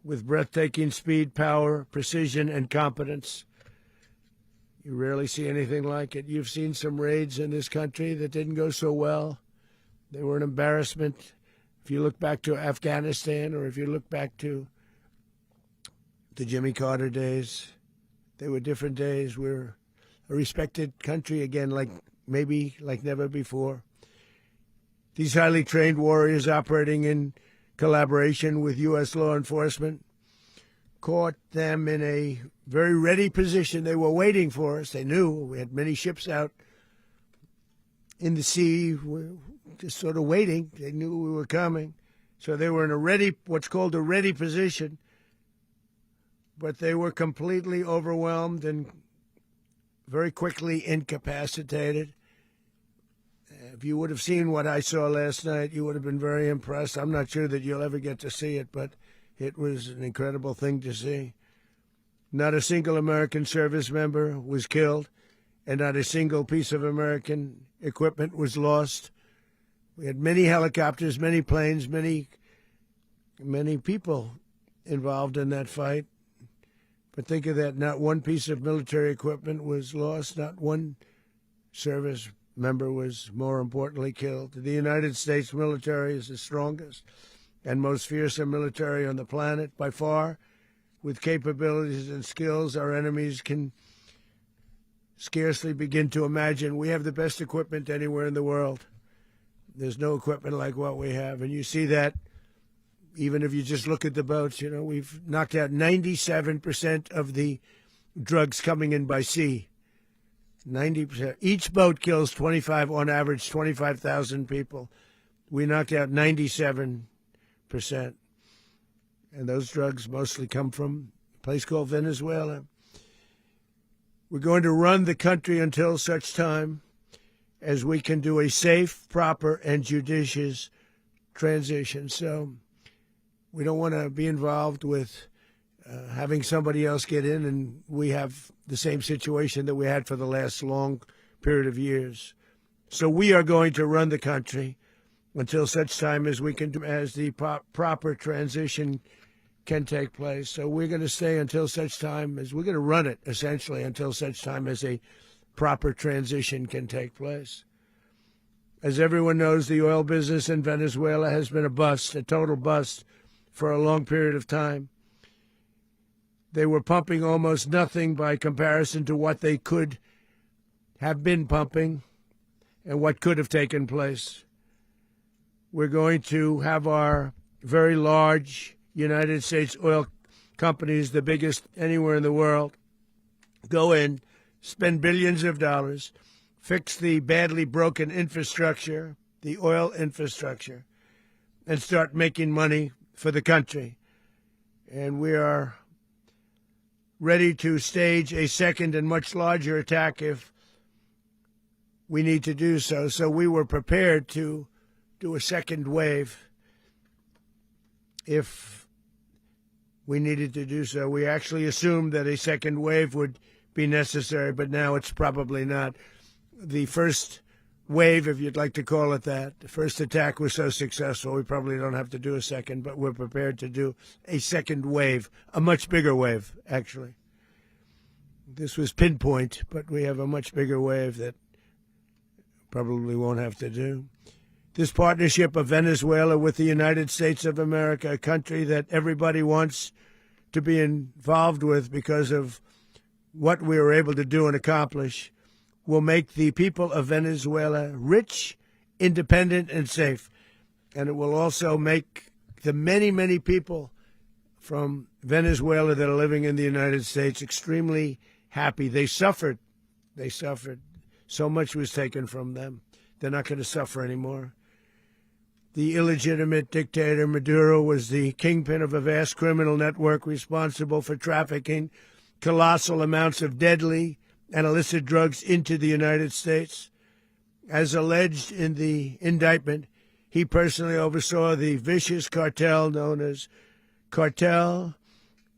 C: with breathtaking speed, power, precision, and competence. You rarely see anything like it. You've seen some raids in this country that didn't go so well. They were an embarrassment. If you look back to Afghanistan or if you look back to the Jimmy Carter days, they were different days. We're a respected country again, like never before. These highly trained warriors operating in collaboration with U.S. law enforcement caught them in a very ready position. They were waiting for us. They knew we had many ships out in the sea, just sort of waiting. They knew we were coming. So they were in what's called a ready position, but they were completely overwhelmed and very quickly incapacitated. If you would have seen what I saw last night, you would have been very impressed. I'm not sure that you'll ever get to see it, but it was an incredible thing to see. Not a single American service member was killed, and not a single piece of American equipment was lost. We had many helicopters, many planes, many people involved in that fight. But think of that, not one piece of military equipment was lost, not one service member was, more importantly, killed. The United States military is the strongest and most fearsome military on the planet by far. With capabilities and skills our enemies can scarcely begin to imagine. We have the best equipment anywhere in the world. There's no equipment like what we have. And you see that even if you just look at the boats. You know, we've knocked out 97% of the drugs coming in by sea. 90%. Each boat kills on average, 25,000 people. We knocked out 97%. And those drugs mostly come from a place called Venezuela. We're going to run the country until such time as we can do a safe, proper, and judicious transition. So we don't want to be involved with having somebody else get in, and we have the same situation that we had for the last long period of years. So we are going to run the country until such time as we can, as the proper transition can take place. So we're going to stay until such time as we're going to run it, essentially, until such time as a proper transition can take place. As everyone knows, the oil business in Venezuela has been a bust, a total bust, for a long period of time. They were pumping almost nothing by comparison to what they could have been pumping and what could have taken place. We're going to have our very large United States oil companies, the biggest anywhere in the world, go in, spend billions of dollars, fix the badly broken infrastructure, the oil infrastructure, and start making money for the country. And we are ready to stage a second and much larger attack if we need to do so. So we were prepared to do a second wave if we needed to do so. We actually assumed that a second wave would be necessary, but now it's probably not. The first wave, if you'd like to call it that, the first attack was so successful, we probably don't have to do a second, but we're prepared to do a second wave, a much bigger wave, actually. This was pinpoint, but we have a much bigger wave that probably won't have to do. This partnership of Venezuela with the United States of America, a country that everybody wants to be involved with because of what we were able to do and accomplish, will make the people of Venezuela rich, independent, and safe. And it will also make the many, many people from Venezuela that are living in the United States extremely happy. They suffered. They suffered. So much was taken from them. They're not going to suffer anymore. The illegitimate dictator Maduro was the kingpin of a vast criminal network responsible for trafficking colossal amounts of deadly and illicit drugs into the United States. As alleged in the indictment, he personally oversaw the vicious cartel known as Cartel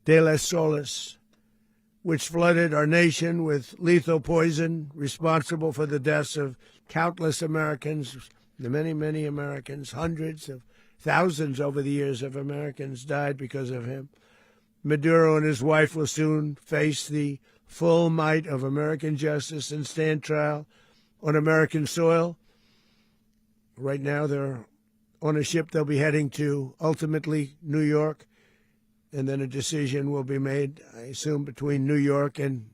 C: de las Solas, which flooded our nation with lethal poison, responsible for the deaths of countless Americans, many, many Americans. Hundreds of thousands over the years of Americans died because of him. Maduro and his wife will soon face the full might of American justice and stand trial on American soil. Right now, they're on a ship. They'll be heading to, ultimately, New York. And then a decision will be made, I assume, between New York and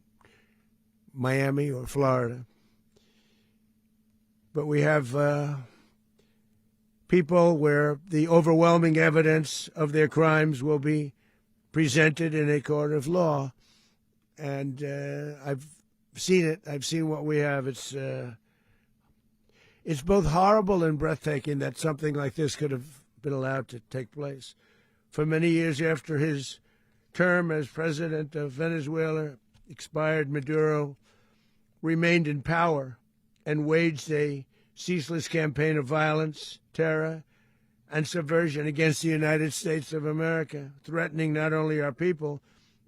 C: Miami or Florida. But we have people where the overwhelming evidence of their crimes will be presented in a court of law. And I've seen it. I've seen what we have. It's both horrible and breathtaking that something like this could have been allowed to take place. For many years after his term as president of Venezuela expired, Maduro remained in power and waged a ceaseless campaign of violence, terror, and subversion against the United States of America, threatening not only our people,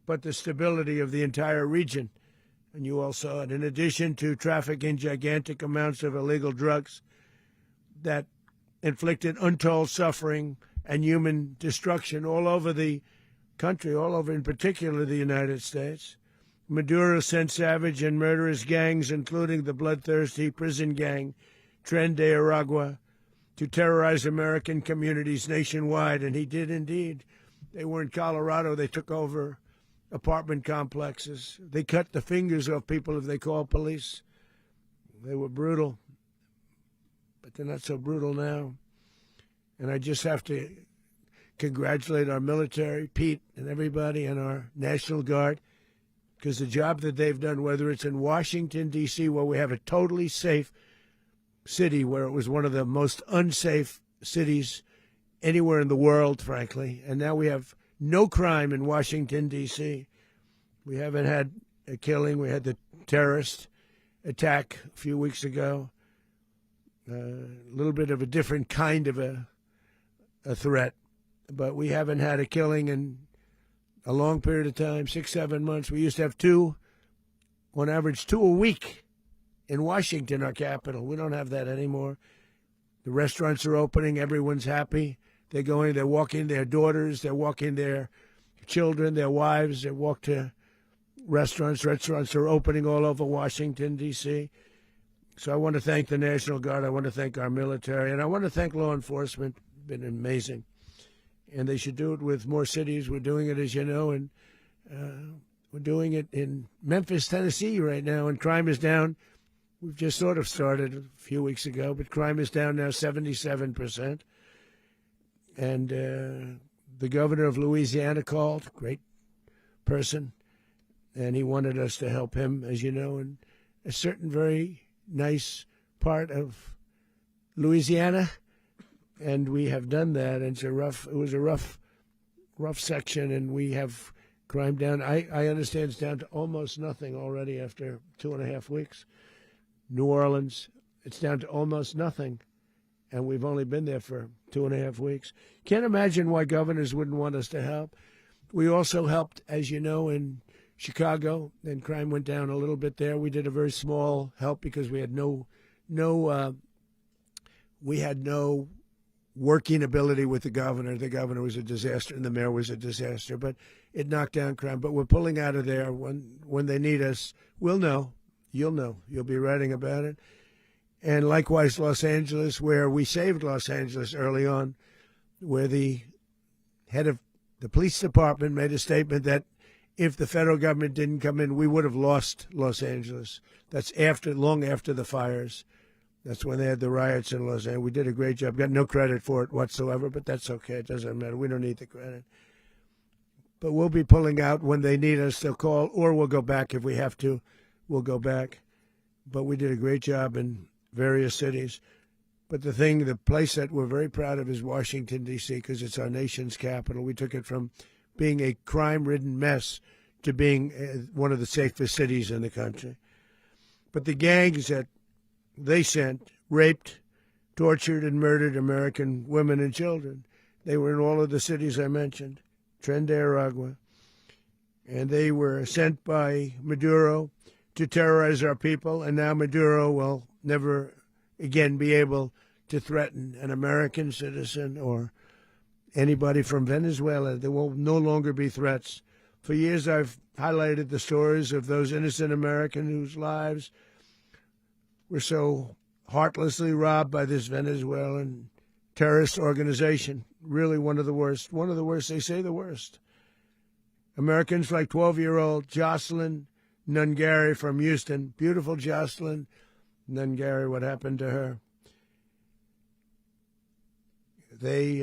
C: but the stability of the entire region. And you all saw it. In addition to trafficking gigantic amounts of illegal drugs that inflicted untold suffering and human destruction all over the country, all over, in particular, the United States, Maduro sent savage and murderous gangs, including the bloodthirsty prison gang Tren de Aragua, to terrorize American communities nationwide. And he did indeed. They were in Colorado. They took over apartment complexes. They cut the fingers off people if they called police. They were brutal, but they're not so brutal now. And I just have to congratulate our military, Pete, and everybody, and our National Guard, because the job that they've done, whether it's in Washington, D.C., where we have a totally safe city, where it was one of the most unsafe cities anywhere in the world, frankly, and now we have no crime in Washington, D.C. We haven't had a killing. We had the terrorist attack a few weeks ago. A little bit of a different kind of a threat, but we haven't had a killing in a long period of time, 6-7 months. We used to have two, on average, 2 a week in Washington, our capital. We don't have that anymore. The restaurants are opening. Everyone's happy. They're going, they're walking their daughters, they're walking their children, their wives. They walk to restaurants. Restaurants are opening all over Washington, D.C. So I want to thank the National Guard. I want to thank our military. And I want to thank law enforcement. Been amazing. And they should do it with more cities. We're doing it, as you know, and we're doing it in Memphis, Tennessee right now, and crime is down. We've just sort of started a few weeks ago, but crime is down now 77%. And the governor of Louisiana called, great person, and he wanted us to help him, as you know, in a certain very nice part of Louisiana. And we have done that. And it was a rough section, and we have crime down. I understand it's down to almost nothing already after 2.5 weeks. New Orleans, it's down to almost nothing, and we've only been there for 2.5 weeks. Can't imagine why governors wouldn't want us to help. We also helped, as you know, in Chicago, and crime went down a little bit there. We did a very small help because we had no working ability with the governor. The governor was a disaster, and the mayor was a disaster, but it knocked down crime. But we're pulling out of there. When they need us, we'll know. You'll know. You'll be writing about it. And likewise, Los Angeles, where we saved Los Angeles early on, where the head of the police department made a statement that if the federal government didn't come in, we would have lost Los Angeles. That's long after the fires. That's when they had the riots in Los Angeles. We did a great job. Got no credit for it whatsoever, but that's okay. It doesn't matter. We don't need the credit. But we'll be pulling out when they need us. They'll call, or we'll go back if we have to. We'll go back. But we did a great job in various cities. But the place that we're very proud of is Washington, D.C., because it's our nation's capital. We took it from being a crime-ridden mess to being one of the safest cities in the country. But the gangs that they sent raped, tortured, and murdered American women and children. They were in all of the cities I mentioned, Tren de Aragua. And they were sent by Maduro to terrorize our people, and now Maduro will never again be able to threaten an American citizen or anybody from Venezuela. There will no longer be threats. For years I've highlighted the stories of those innocent Americans whose lives were so heartlessly robbed by this Venezuelan terrorist organization. Really one of the worst. One of the worst, they say the worst. Americans like 12-year-old Jocelyn Nungari from Houston. Beautiful Jocelyn Nungari, what happened to her? They,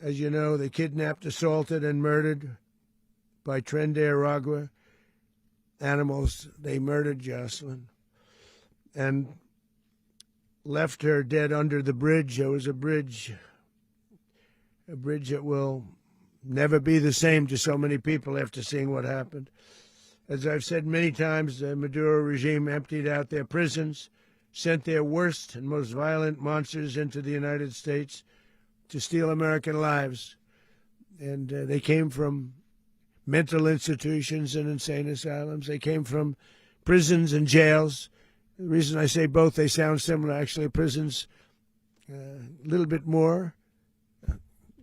C: as you know, they kidnapped, assaulted, and murdered by Tren de Aragua animals. They murdered Jocelyn and left her dead under the bridge. There was a bridge that will never be the same to so many people after seeing what happened. As I've said many times, the Maduro regime emptied out their prisons, sent their worst and most violent monsters into the United States to steal American lives. And they came from mental institutions and insane asylums. They came from prisons and jails. The reason I say both, they sound similar. Actually, prisons a little bit more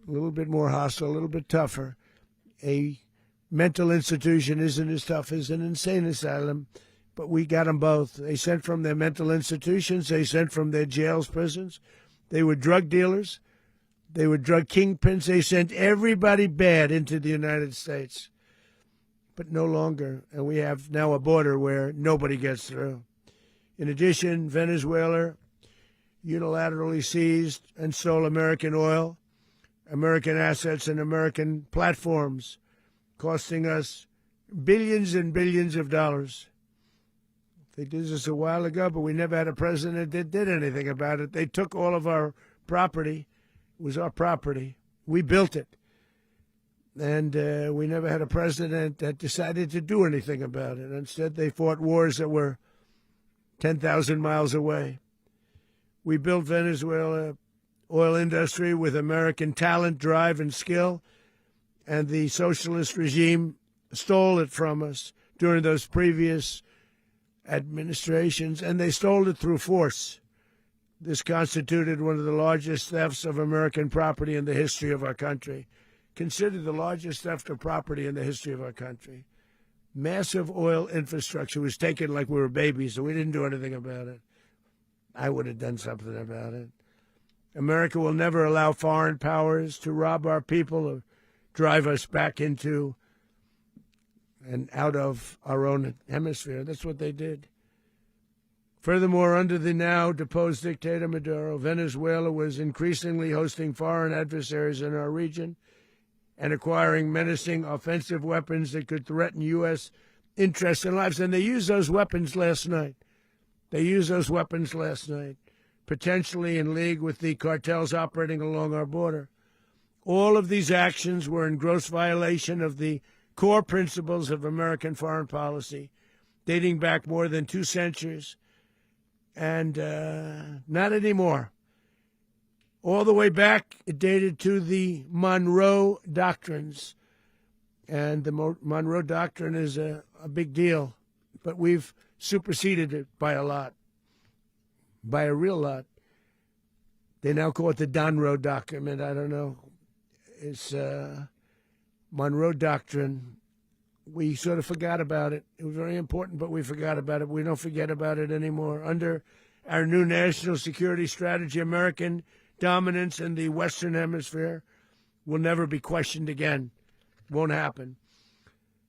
C: hostile, a little bit tougher. A mental institution isn't as tough as an insane asylum, but we got them both. They sent from their mental institutions. They sent from their jails, prisons. They were drug dealers. They were drug kingpins. They sent everybody bad into the United States, but no longer. And we have now a border where nobody gets through. In addition, Venezuela unilaterally seized and stole American oil, American assets, and American platforms, costing us billions and billions of dollars. They did this a while ago, but we never had a president that did anything about it. They took all of our property. It was our property. We built it. And we never had a president that decided to do anything about it. Instead, they fought wars that were 10,000 miles away. We built Venezuela oil industry with American talent, drive, and skill, and the socialist regime stole it from us during those previous administrations, and they stole it through force. This constituted one of the largest thefts of American property in the history of our country. Considered the largest theft of property in the history of our country. Massive oil infrastructure was taken like we were babies, so we didn't do anything about it. I would have done something about it. America will never allow foreign powers to rob our people or drive us back into and out of our own hemisphere. That's what they did. Furthermore, under the now deposed dictator Maduro, Venezuela was increasingly hosting foreign adversaries in our region and acquiring menacing offensive weapons that could threaten U.S. interests and lives. And they used those weapons last night. Potentially in league with the cartels operating along our border. All of these actions were in gross violation of the core principles of American foreign policy, dating back more than 2 centuries. And not anymore. All the way back, it dated to the Monroe Doctrines. And the Monroe Doctrine is a big deal. But we've superseded it by a lot. By a real lot. They now call it the Donroe Document. I don't know. It's Monroe Doctrine. We sort of forgot about it. It was very important, but we forgot about it. We don't forget about it anymore. Under our new national security strategy, American dominance in the Western Hemisphere will never be questioned again. Won't happen.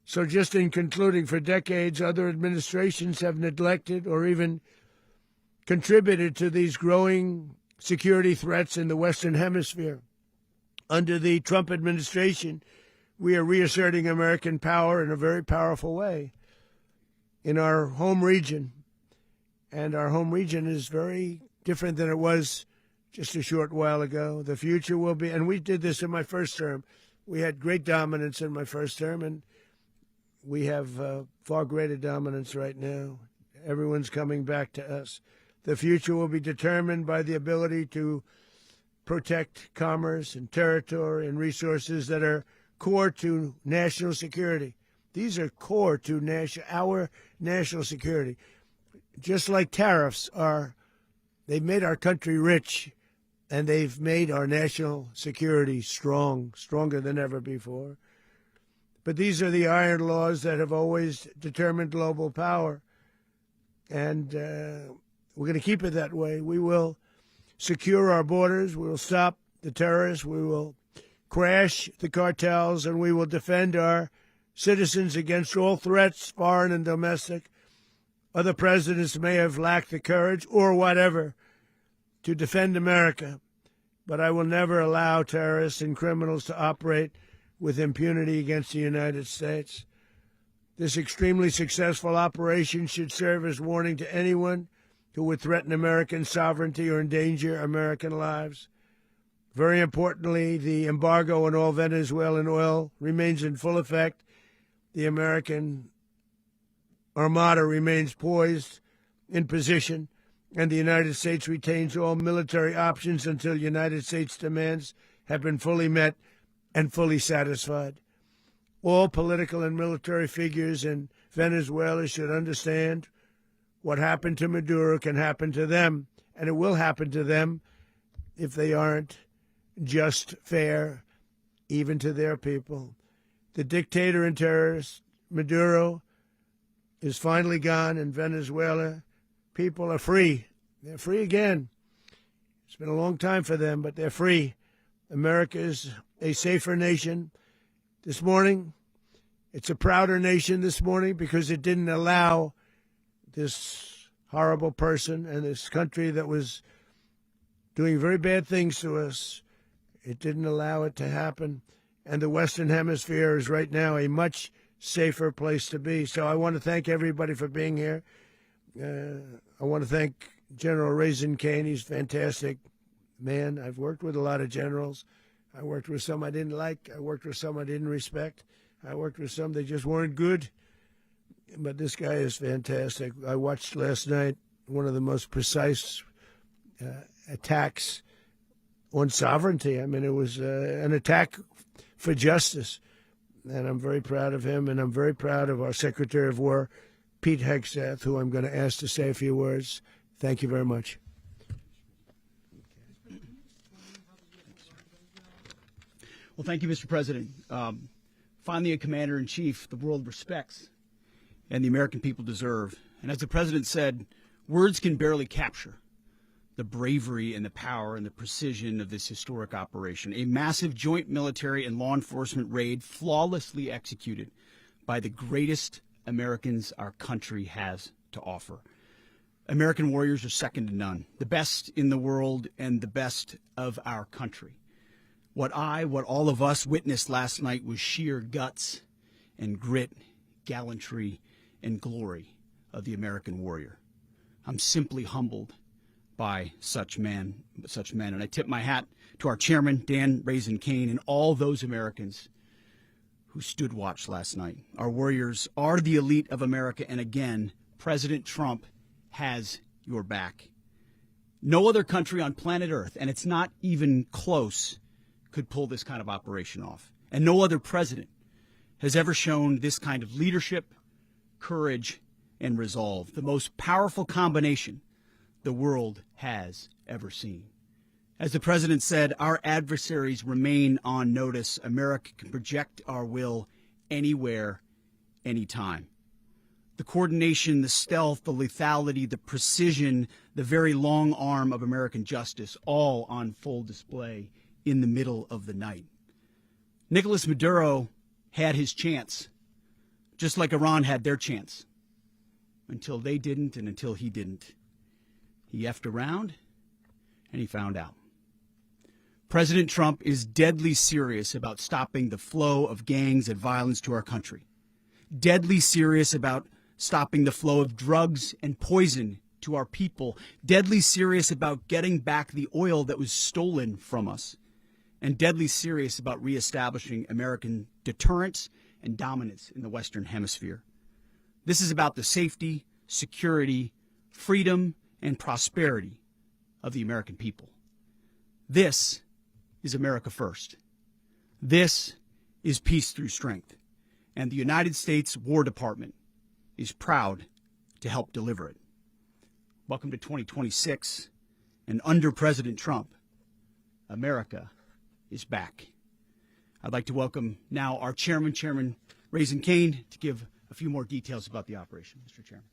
C: So just in concluding, for decades, other administrations have neglected or even contributed to these growing security threats in the Western Hemisphere. Under the Trump administration, we are reasserting American power in a very powerful way in our home region. And our home region is very different than it was just a short while ago. The future will be, and we did this in my first term. We had great dominance in my first term, and we have far greater dominance right now. Everyone's coming back to us. The future will be determined by the ability to protect commerce and territory and resources that are core to national security. These are core to our national security. Just like tariffs are, they've made our country rich, and they've made our national security strong, stronger than ever before. But these are the iron laws that have always determined global power. And we're going to keep it that way. We will secure our borders. We will stop the terrorists. We will crash the cartels, and we will defend our citizens against all threats, foreign and domestic. Other presidents may have lacked the courage or whatever to defend America, but I will never allow terrorists and criminals to operate with impunity against the United States. This extremely successful operation should serve as warning to anyone who would threaten American sovereignty or endanger American lives. Very importantly, the embargo on all Venezuelan oil remains in full effect. The American Armada remains poised in position, and the United States retains all military options until United States demands have been fully met and fully satisfied. All political and military figures in Venezuela should understand what happened to Maduro can happen to them, and it will happen to them if they aren't just fair, even to their people. The dictator and terrorist, Maduro, is finally gone in Venezuela. People are free. They're free again. It's been a long time for them, but they're free. America is a safer nation. This morning, it's a prouder nation this morning because it didn't allow this horrible person and this country that was doing very bad things to us. It didn't allow it to happen. And the Western Hemisphere is right now a much safer place to be. So I want to thank everybody for being here. I want to thank General Raising Cane. He's a fantastic man. I've worked with a lot of generals. I worked with some I didn't like. I worked with some I didn't respect. I worked with some that just weren't good. But this guy is fantastic. I watched last night one of the most precise attacks on sovereignty. I mean, it was an attack for justice. And I'm very proud of him, and I'm very proud of our Secretary of War, Pete Hegseth, who I'm going to ask to say a few words. Thank you very much.
K: Well, thank you, Mr. President. Finally, a commander-in-chief the world respects and the American people deserve. And as the president said, words can barely capture the bravery and the power and the precision of this historic operation. A massive joint military and law enforcement raid flawlessly executed by the greatest Americans our country has to offer. American warriors are second to none, the best in the world and the best of our country. What all of us witnessed last night was sheer guts and grit, gallantry, and glory of the American warrior. I'm simply humbled by such men. And I tip my hat to our chairman, Dan Raising Cane, and all those Americans who stood watch last night. Our warriors are the elite of America, and again, President Trump has your back. No other country on planet Earth, and it's not even close, could pull this kind of operation off. And no other president has ever shown this kind of leadership, courage, and resolve, the most powerful combination the world has ever seen. As the president said, our adversaries remain on notice. America can project our will anywhere, anytime. The coordination, the stealth, the lethality, the precision, the very long arm of American justice, all on full display in the middle of the night. Nicolas Maduro had his chance, just like Iran had their chance, until they didn't and until he didn't. He effed around, and he found out. President Trump is deadly serious about stopping the flow of gangs and violence to our country. Deadly serious about stopping the flow of drugs and poison to our people. Deadly serious about getting back the oil that was stolen from us. And deadly serious about reestablishing American deterrence and dominance in the Western Hemisphere. This is about the safety, security, freedom, and prosperity of the American people. This is America first. This is peace through strength. And the United States War Department is proud to help deliver it. Welcome to 2026. And under President Trump, America is back. I'd like to welcome now our chairman, Chairman Raising Cane, to give a few more details about the operation. Mr. Chairman.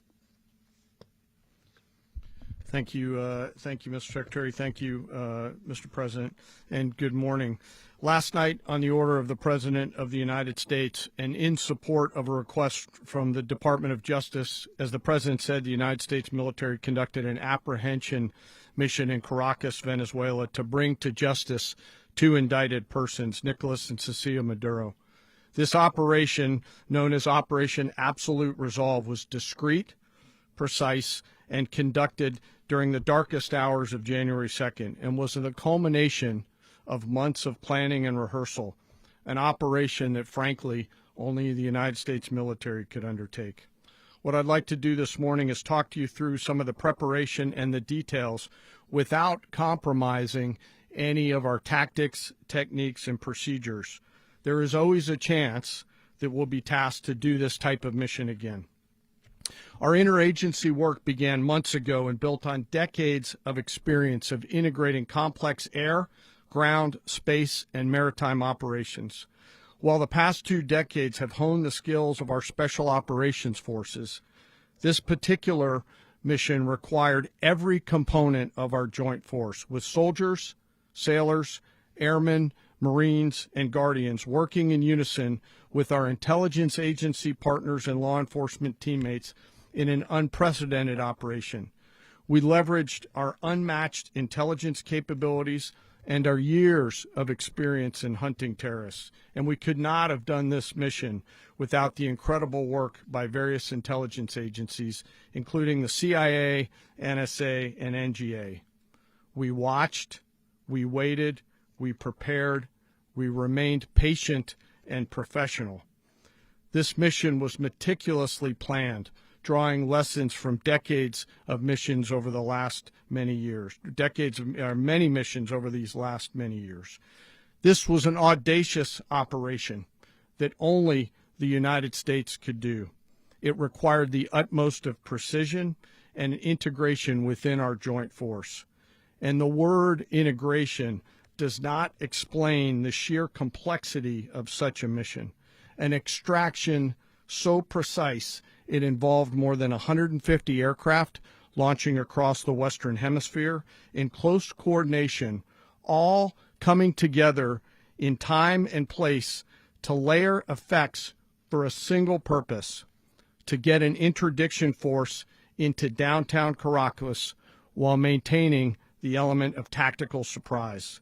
L: Thank you, Mr. Secretary. Thank you, Mr. President, and good morning. Last night, on the order of the President of the United States and in support of a request from the Department of Justice, as the President said, the United States military conducted an apprehension mission in Caracas, Venezuela, to bring to justice two indicted persons, Nicolas and Cecilia Maduro. This operation, known as Operation Absolute Resolve, was discreet, precise, and conducted during the darkest hours of January 2nd and was the culmination of months of planning and rehearsal, an operation that, frankly, only the United States military could undertake. What I'd like to do this morning is talk to you through some of the preparation and the details without compromising any of our tactics, techniques, and procedures. There is always a chance that we'll be tasked to do this type of mission again. Our interagency work began months ago and built on decades of experience of integrating complex air, ground, space, and maritime operations. While the past 2 decades have honed the skills of our special operations forces, this particular mission required every component of our joint force, with soldiers, sailors, airmen, Marines, and Guardians working in unison with our intelligence agency partners and law enforcement teammates in an unprecedented operation. We leveraged our unmatched intelligence capabilities and our years of experience in hunting terrorists, and we could not have done this mission without the incredible work by various intelligence agencies, including the CIA, NSA, and NGA. We watched, we waited, we prepared, we remained patient and professional. This mission was meticulously planned, drawing lessons from decades of missions over the last many years, many missions over these last many years. This was an audacious operation that only the United States could do. It required the utmost of precision and integration within our joint force. And the word integration does not explain the sheer complexity of such a mission. An extraction so precise it involved more than 150 aircraft launching across the Western Hemisphere in close coordination, all coming together in time and place to layer effects for a single purpose: to get an interdiction force into downtown Caracas while maintaining the element of tactical surprise.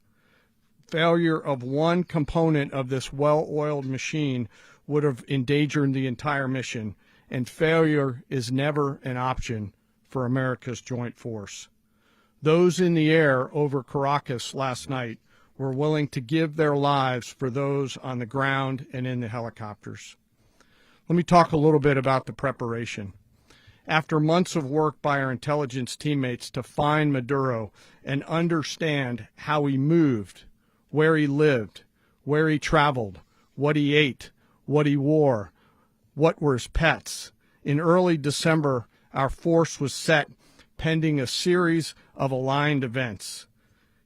L: Failure of one component of this well-oiled machine would have endangered the entire mission, and failure is never an option for America's joint force. Those in the air over Caracas last night were willing to give their lives for those on the ground and in the helicopters. Let me talk a little bit about the preparation. After months of work by our intelligence teammates to find Maduro and understand how he moved, where he lived, where he traveled, what he ate, what he wore, what were his pets, in early December, our force was set pending a series of aligned events.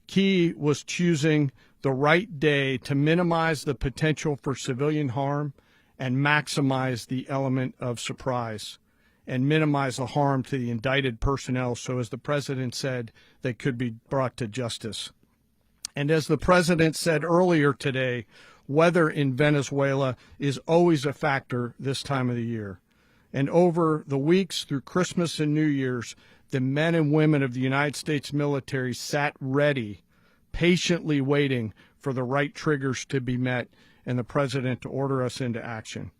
L: Key was choosing the right day to minimize the potential for civilian harm and maximize the element of surprise, and minimize the harm to the indicted personnel so, as the President said, they could be brought to justice. And as the President said earlier today, weather in Venezuela is always a factor this time of the year. And over the weeks through Christmas and New Year's, the men and women of the United States military sat ready, patiently waiting for the right triggers to be met and the president to order us into action.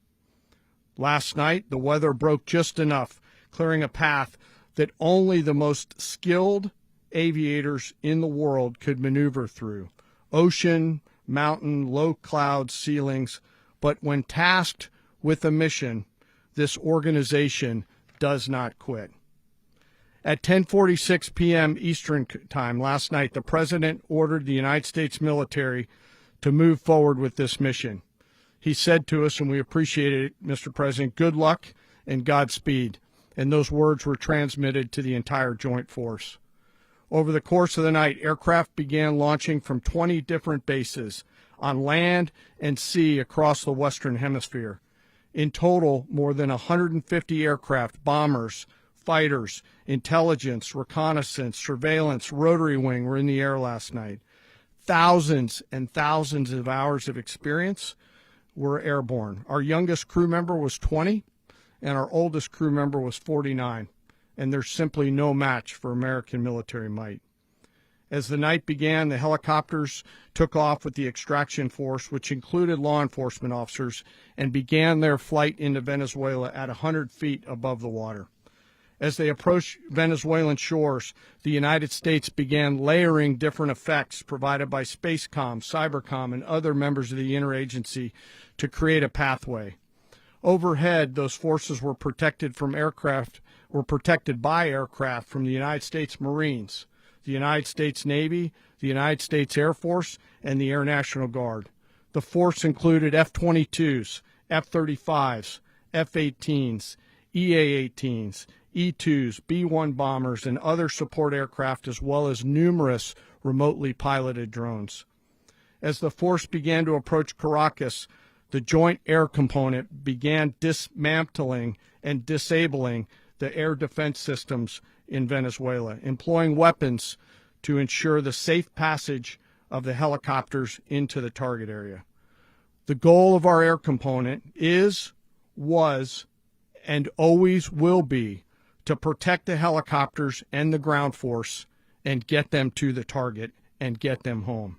L: Last night, the weather broke just enough, clearing a path that only the most skilled aviators in the world could maneuver through. Ocean, mountain, low cloud ceilings. But when tasked with a mission, this organization does not quit. At 10:46 p.m. Eastern Time last night, the president ordered the United States military to move forward with this mission. He said to us, and we appreciate it, Mr. President, good luck and Godspeed. And those words were transmitted to the entire joint force. Over the course of the night, aircraft began launching from 20 different bases on land and sea across the Western Hemisphere. In total, more than 150 aircraft, bombers, fighters, intelligence, reconnaissance, surveillance, rotary wing were in the air last night. Thousands and thousands of hours of experience were airborne. Our youngest crew member was 20, and our oldest crew member was 49, and there's simply no match for American military might. As the night began, the helicopters took off with the extraction force, which included law enforcement officers, and began their flight into Venezuela at 100 feet above the water. As they approached Venezuelan shores, the United States began layering different effects provided by Spacecom, Cybercom, and other members of the interagency to create a pathway. Overhead, those forces were protected by aircraft from the United States Marines, the United States Navy, the United States Air Force, and the Air National Guard. The force included F-22s, F-35s, F-18s, EA-18s, E-2s, B-1 bombers, and other support aircraft, as well as numerous remotely piloted drones. As the force began to approach Caracas, the Joint Air Component began dismantling and disabling the air defense systems in Venezuela, employing weapons to ensure the safe passage of the helicopters into the target area. The goal of our air component is, was, and always will be to protect the helicopters and the ground force and get them to the target and get them home.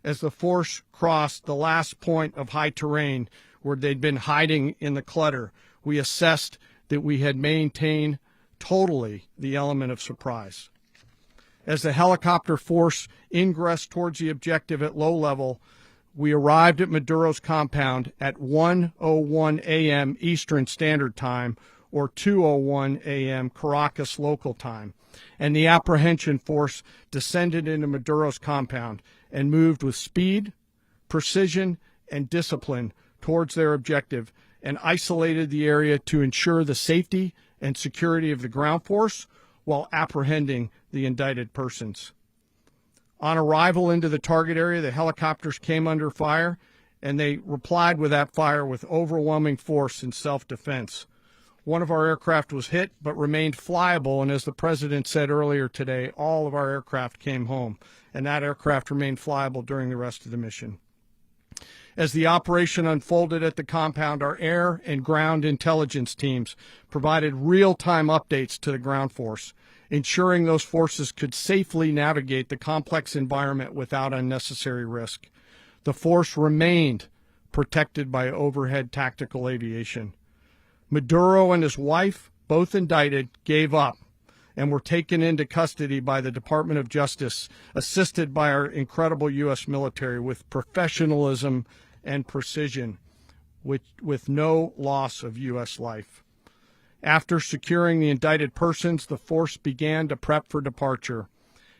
L: As the force crossed the last point of high terrain where they'd been hiding in the clutter, we assessed that we had maintained totally the element of surprise. As the helicopter force ingressed towards the objective at low level, we arrived at Maduro's compound at 1:01 a.m. Eastern Standard Time, or 2:01 a.m. Caracas local time, and the apprehension force descended into Maduro's compound and moved with speed, precision, and discipline towards their objective and isolated the area to ensure the safety and security of the ground force while apprehending the indicted persons. On arrival into the target area, the helicopters came under fire, and they replied with that fire with overwhelming force in self-defense. One of our aircraft was hit but remained flyable, and as the president said earlier today, all of our aircraft came home, and that aircraft remained flyable during the rest of the mission. As the operation unfolded at the compound, our air and ground intelligence teams provided real-time updates to the ground force, ensuring those forces could safely navigate the complex environment without unnecessary risk. The force remained protected by overhead tactical aviation. Maduro and his wife, both indicted, gave up and were taken into custody by the Department of Justice, assisted by our incredible U.S. military with professionalism and precision, with no loss of U.S. life. After securing the indicted persons, the force began to prep for departure.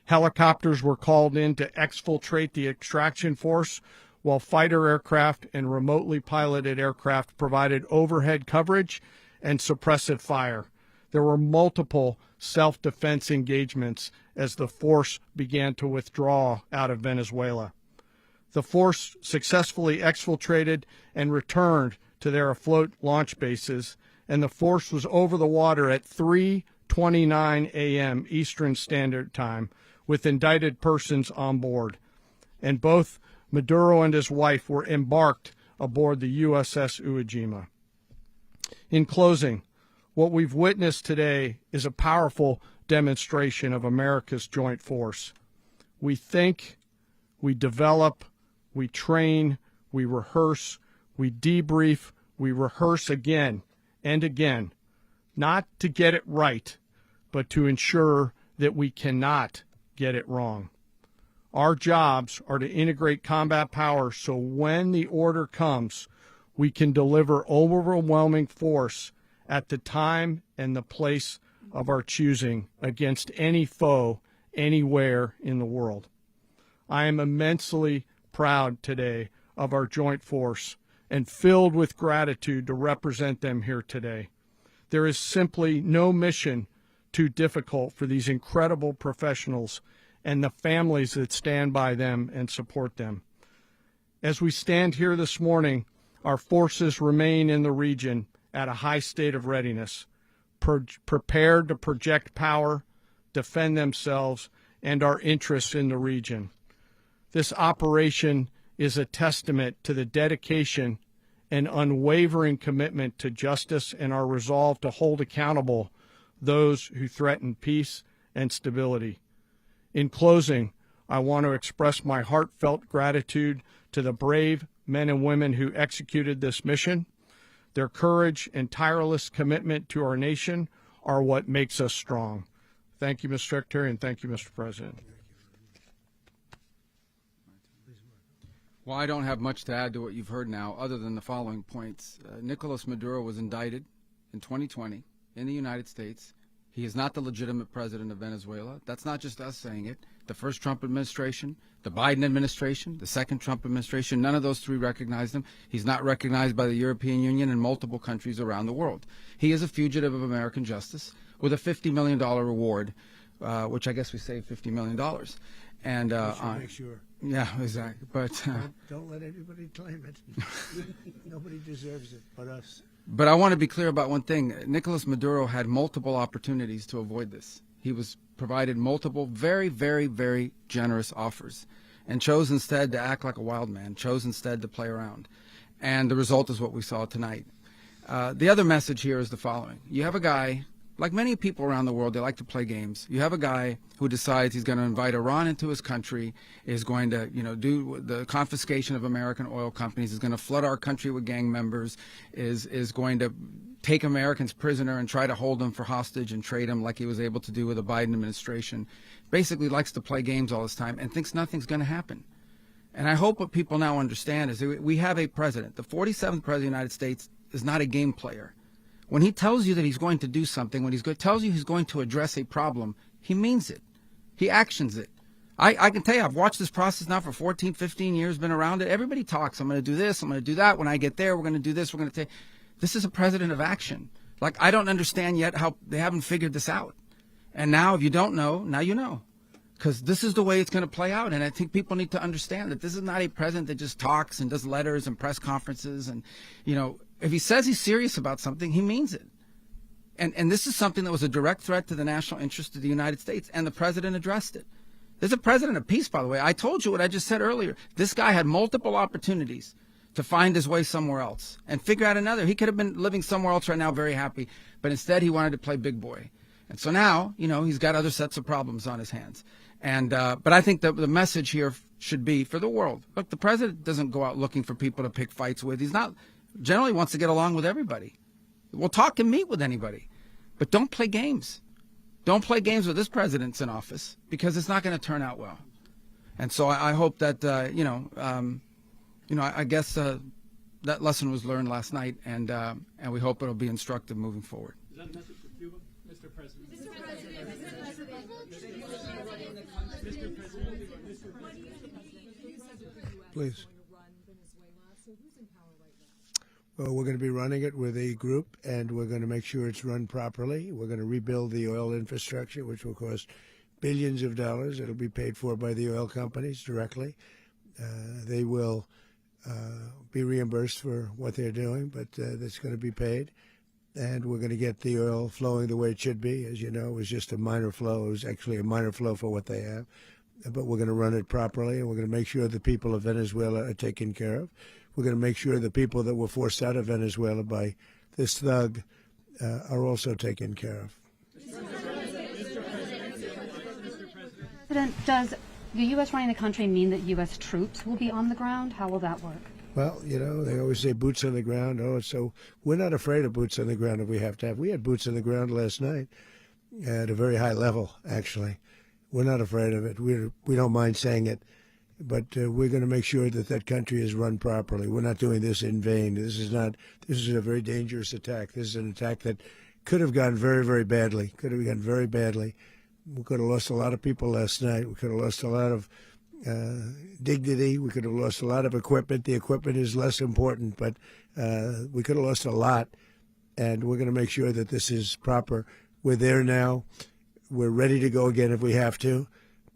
L: Helicopters were called in to exfiltrate the extraction force, while fighter aircraft and remotely piloted aircraft provided overhead coverage and suppressive fire. There were multiple self-defense engagements as the force began to withdraw out of Venezuela. The force successfully exfiltrated and returned to their afloat launch bases, and the force was over the water at 3:29 a.m. Eastern Standard Time with indicted persons on board, and both Maduro and his wife were embarked aboard the USS Iwo Jima. In closing, what we've witnessed today is a powerful demonstration of America's joint force. We think, we develop, we train, we rehearse, we debrief, we rehearse again and again, not to get it right, but to ensure that we cannot get it wrong. Our jobs are to integrate combat power so when the order comes, we can deliver overwhelming force at the time and the place of our choosing against any foe anywhere in the world. I am immensely proud today of our joint force and filled with gratitude to represent them here today. There is simply no mission too difficult for these incredible professionals and the families that stand by them and support them. As we stand here this morning, our forces remain in the region at a high state of readiness, prepared to project power, defend themselves, and our interests in the region. This operation is a testament to the dedication and unwavering commitment to justice and our resolve to hold accountable those who threaten peace and stability. In closing, I want to express my heartfelt gratitude to the brave men and women who executed this mission. Their courage and tireless commitment to our nation are what makes us strong. Thank you, Mr. Secretary, and thank you, Mr. President.
M: Well, I don't have much to add to what you've heard now, other than the following points. Nicolas Maduro was indicted in 2020 in the United States. He is not the legitimate president of Venezuela. That's not just us saying it. The first Trump administration, the Biden administration, the second Trump administration, none of those three recognized him. He's not recognized by the European Union and multiple countries around the world. He is a fugitive of American justice with a $50 million reward, which I guess we saved $50 million. And
C: make sure.
M: Yeah, exactly. But
C: don't let anybody claim it. Nobody deserves it but us.
M: But I want to be clear about one thing. Nicolas Maduro had multiple opportunities to avoid this. He was provided multiple very, very, very generous offers and chose instead to act like a wild man, chose instead to play around. And the result is what we saw tonight. The other message here is the following. You have a guy, like many people around the world, they like to play games. You have a guy who decides he's going to invite Iran into his country, is going to, do the confiscation of American oil companies, is going to flood our country with gang members, is going to take Americans prisoner and try to hold them for hostage and trade them like he was able to do with the Biden administration. Basically likes to play games all this time and thinks nothing's going to happen. And I hope what people now understand is that we have a president. The 47th president of the United States is not a game player. When he tells you that he's going to do something, when tells you he's going to address a problem, he means it. He actions it. I can tell you, I've watched this process now for 14, 15 years, been around it. Everybody talks. I'm going to do this. I'm going to do that. When I get there, we're going to do this. We're going to take. This is a president of action. Like, I don't understand yet how they haven't figured this out. And now, if you don't know, now you know. Because this is the way it's going to play out. And I think people need to understand that this is not a president that just talks and does letters and press conferences. And, if he says he's serious about something, he means it. And this is something that was a direct threat to the national interest of the United States, and the president addressed it. There's a president of peace, by the way. I told you what I just said earlier. This guy had multiple opportunities to find his way somewhere else and figure out another. He could have been living somewhere else right now, very happy, but instead he wanted to play big boy. And so now, he's got other sets of problems on his hands. And but I think the message here should be for the world. Look, the president doesn't go out looking for people to pick fights with. He's not generally wants to get along with everybody. We'll talk and meet with anybody, but don't play games. Don't play games with this president's in office, because it's not going to turn out well. And so I hope that I guess that lesson was learned last night, and we hope it'll be instructive moving forward.
K: Is that a message for Cuba, Mr. President?
C: Please. Well, we're going to be running it with a group, and we're going to make sure it's run properly. We're going to rebuild the oil infrastructure, which will cost billions of dollars. It'll be paid for by the oil companies directly. They will be reimbursed for what they're doing, but that's going to be paid. And we're going to get the oil flowing the way it should be. As you know, it was just a minor flow. It was actually a minor flow for what they have. But we're going to run it properly, and we're going to make sure the people of Venezuela are taken care of. We're going to make sure the people that were forced out of Venezuela by this thug are also taken care of.
N: President, does the U.S. running the country mean that U.S. troops will be on the ground? How will that work?
C: Well, you know, they always say boots on the ground. Oh, so we're not afraid of boots on the ground if we have to have. We had boots on the ground last night at a very high level, actually. We're not afraid of it. We don't mind saying it. But we're going to make sure that that country is run properly. We're not doing this in vain. This is a very dangerous attack. This is an attack that could have gone very, very badly. Could have gone very badly. We could have lost a lot of people last night. We could have lost a lot of dignity. We could have lost a lot of equipment. The equipment is less important, but we could have lost a lot. And we're going to make sure that this is proper. We're there now. We're ready to go again if we have to.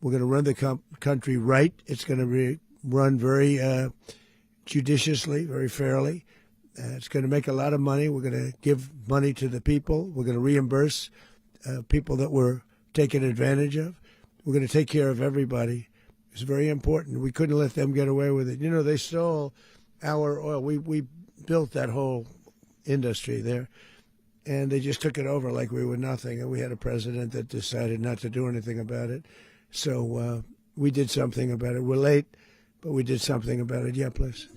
C: We're going to run the country right. It's going to be run very judiciously, very fairly. It's going to make a lot of money. We're going to give money to the people. We're going to reimburse people that were taken advantage of. We're going to take care of everybody. It's very important. We couldn't let them get away with it. You know, they stole our oil. We built that whole industry there, and they just took it over like we were nothing. And we had a president that decided not to do anything about it. So we did something about it. We're late, but we did something about it. Yeah, please.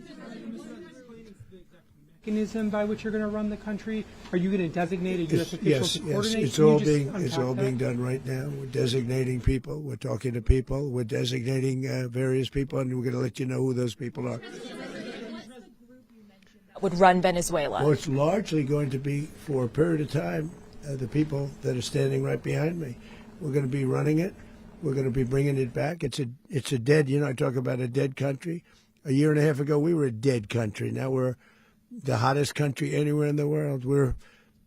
O: Mechanism by which you're going to run the country? Are you going to designate a U.S. official
C: Yes,
O: to coordinate?
C: yes. It's all being done right now. We're designating people. We're talking to people. We're designating various people, and we're going to let you know who those people are.
P: Would run Venezuela?
C: Well, it's largely going to be for a period of time the people that are standing right behind me. We're going to be running it. We're going to be bringing it back. It's a dead, you know, I talk about a dead country. A year and a half ago, we were a dead country. Now we're the hottest country anywhere in the world. We're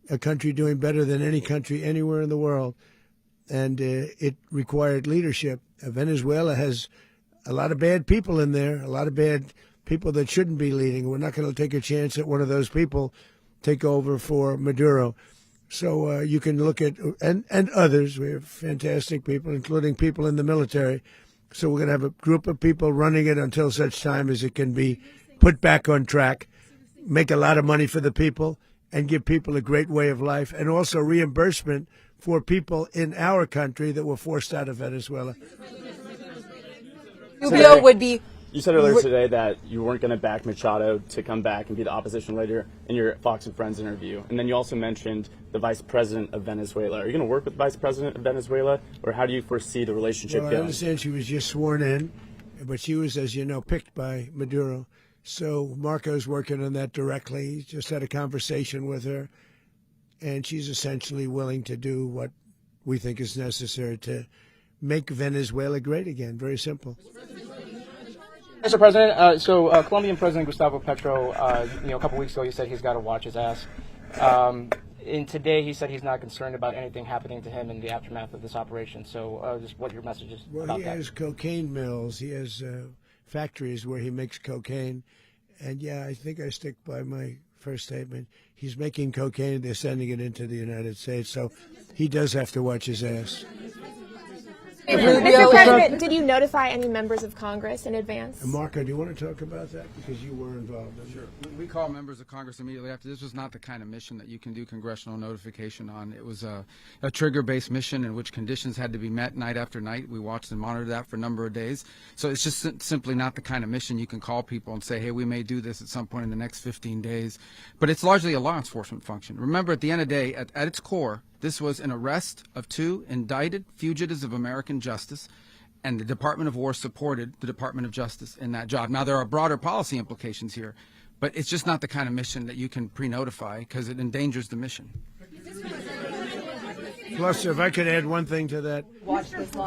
C: a country doing better than any country anywhere in the world. And it required leadership. Venezuela has a lot of bad people in there, a lot of bad people that shouldn't be leading. We're not going to take a chance that one of those people take over for Maduro. So you can look at, and others, we have fantastic people, including people in the military. So we're going to have a group of people running it until such time as it can be put back on track, make a lot of money for the people, and give people a great way of life, and also reimbursement for people in our country that were forced out of Venezuela.
P: Rubio would be...
Q: You said earlier today that you weren't going to back Machado to come back and be the opposition leader in your Fox and Friends interview. And then you also mentioned the vice president of Venezuela. Are you going to work with the vice president of Venezuela, or how do you foresee the relationship
C: Well,
Q: going?
C: I understand she was just sworn in, but she was, as you know, picked by Maduro. So Marco's working on that directly. He just had a conversation with her, and she's essentially willing to do what we think is necessary to make Venezuela great again. Very simple.
R: Mr. President, Colombian President Gustavo Petro, a couple weeks ago, he said he's got to watch his ass. And today he said he's not concerned about anything happening to him in the aftermath of this operation. So just what your message is about that.
C: Well, he has cocaine mills. He has factories where he makes cocaine. And, yeah, I think I stick by my first statement. He's making cocaine. They're sending it into the United States. So he does have to watch his ass.
S: Mr. President, did you notify any members of Congress in advance?
C: Marco, do you want to talk about that? Because you were involved in it.
M: Sure. We called members of Congress immediately after. This was not the kind of mission that you can do congressional notification on. It was a trigger-based mission in which conditions had to be met night after night. We watched and monitored that for a number of days. So it's just simply not the kind of mission you can call people and say, hey, we may do this at some point in the next 15 days. But it's largely a law enforcement function. Remember, at the end of the day, at its core, this was an arrest of 2 indicted fugitives of American justice, and the Department of War supported the Department of Justice in that job. Now, there are broader policy implications here, but it's just not the kind of mission that you can pre-notify because it endangers the mission.
C: Plus, if I could add one thing to that,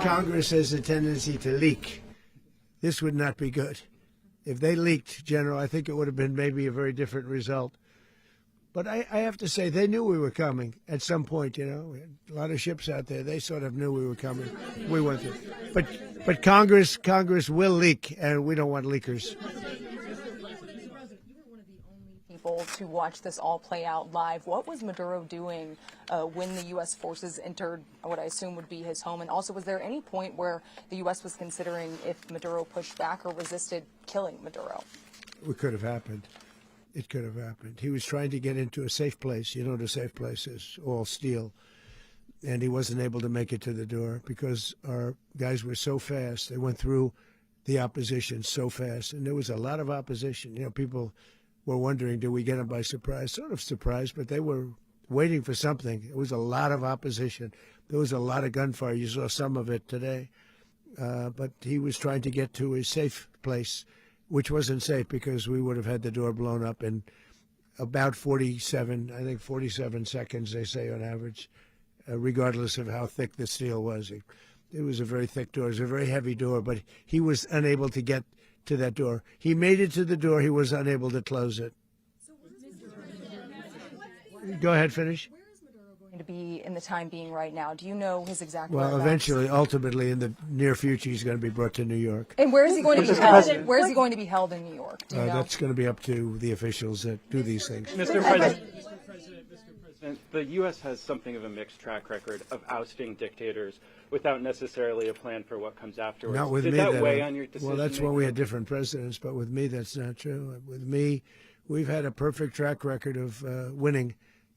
C: Congress has a tendency to leak. This would not be good. If they leaked, General, I think it would have been maybe a very different result. But I have to say, they knew we were coming at some point, you know. We had a lot of ships out there. They sort of knew we were coming. We went through. But Congress will leak, and we don't want leakers.
P: People to watch this all play out live. What was Maduro doing when the U.S. forces entered what I assume would be his home? And also, was there any point where the U.S. was considering if Maduro pushed back or resisted killing Maduro?
C: It could have happened. It could have happened. He was trying to get into a safe place. You know what a safe place is? All steel. and he wasn't able to make it to the door because our guys were so fast. They went through the opposition so fast, and there was a lot of opposition. You know, people were wondering, did we get them by surprise? Sort of surprised, but they were waiting for something. It was a lot of opposition. There was a lot of gunfire. You saw some of it today. But he was trying to get to his safe place, which wasn't safe because we would have had the door blown up in about 47 seconds, they say on average, regardless of how thick the steel was. It was a very thick door. It was a very heavy door, but he was unable to get to that door. He made it to the door. He was unable to close it. Go ahead, finish.
P: Going to be in the time being right now? Do you know his exact
C: Well,
P: whereabouts?
C: eventually, ultimately, in the near future, he's going to be brought to New York.
P: And where is he going to be held? Where is he going to be held in New York? Do you know?
C: That's going to be up to the officials that do these things.
T: Mr. President, the U.S. has something of a mixed track record of ousting dictators without necessarily a plan for what comes afterwards.
C: Not with
T: Did
C: me.
T: that weigh on your decision?
C: Well, that's when we had different presidents, but with me, that's not true. With me, we've had a perfect track record of winning.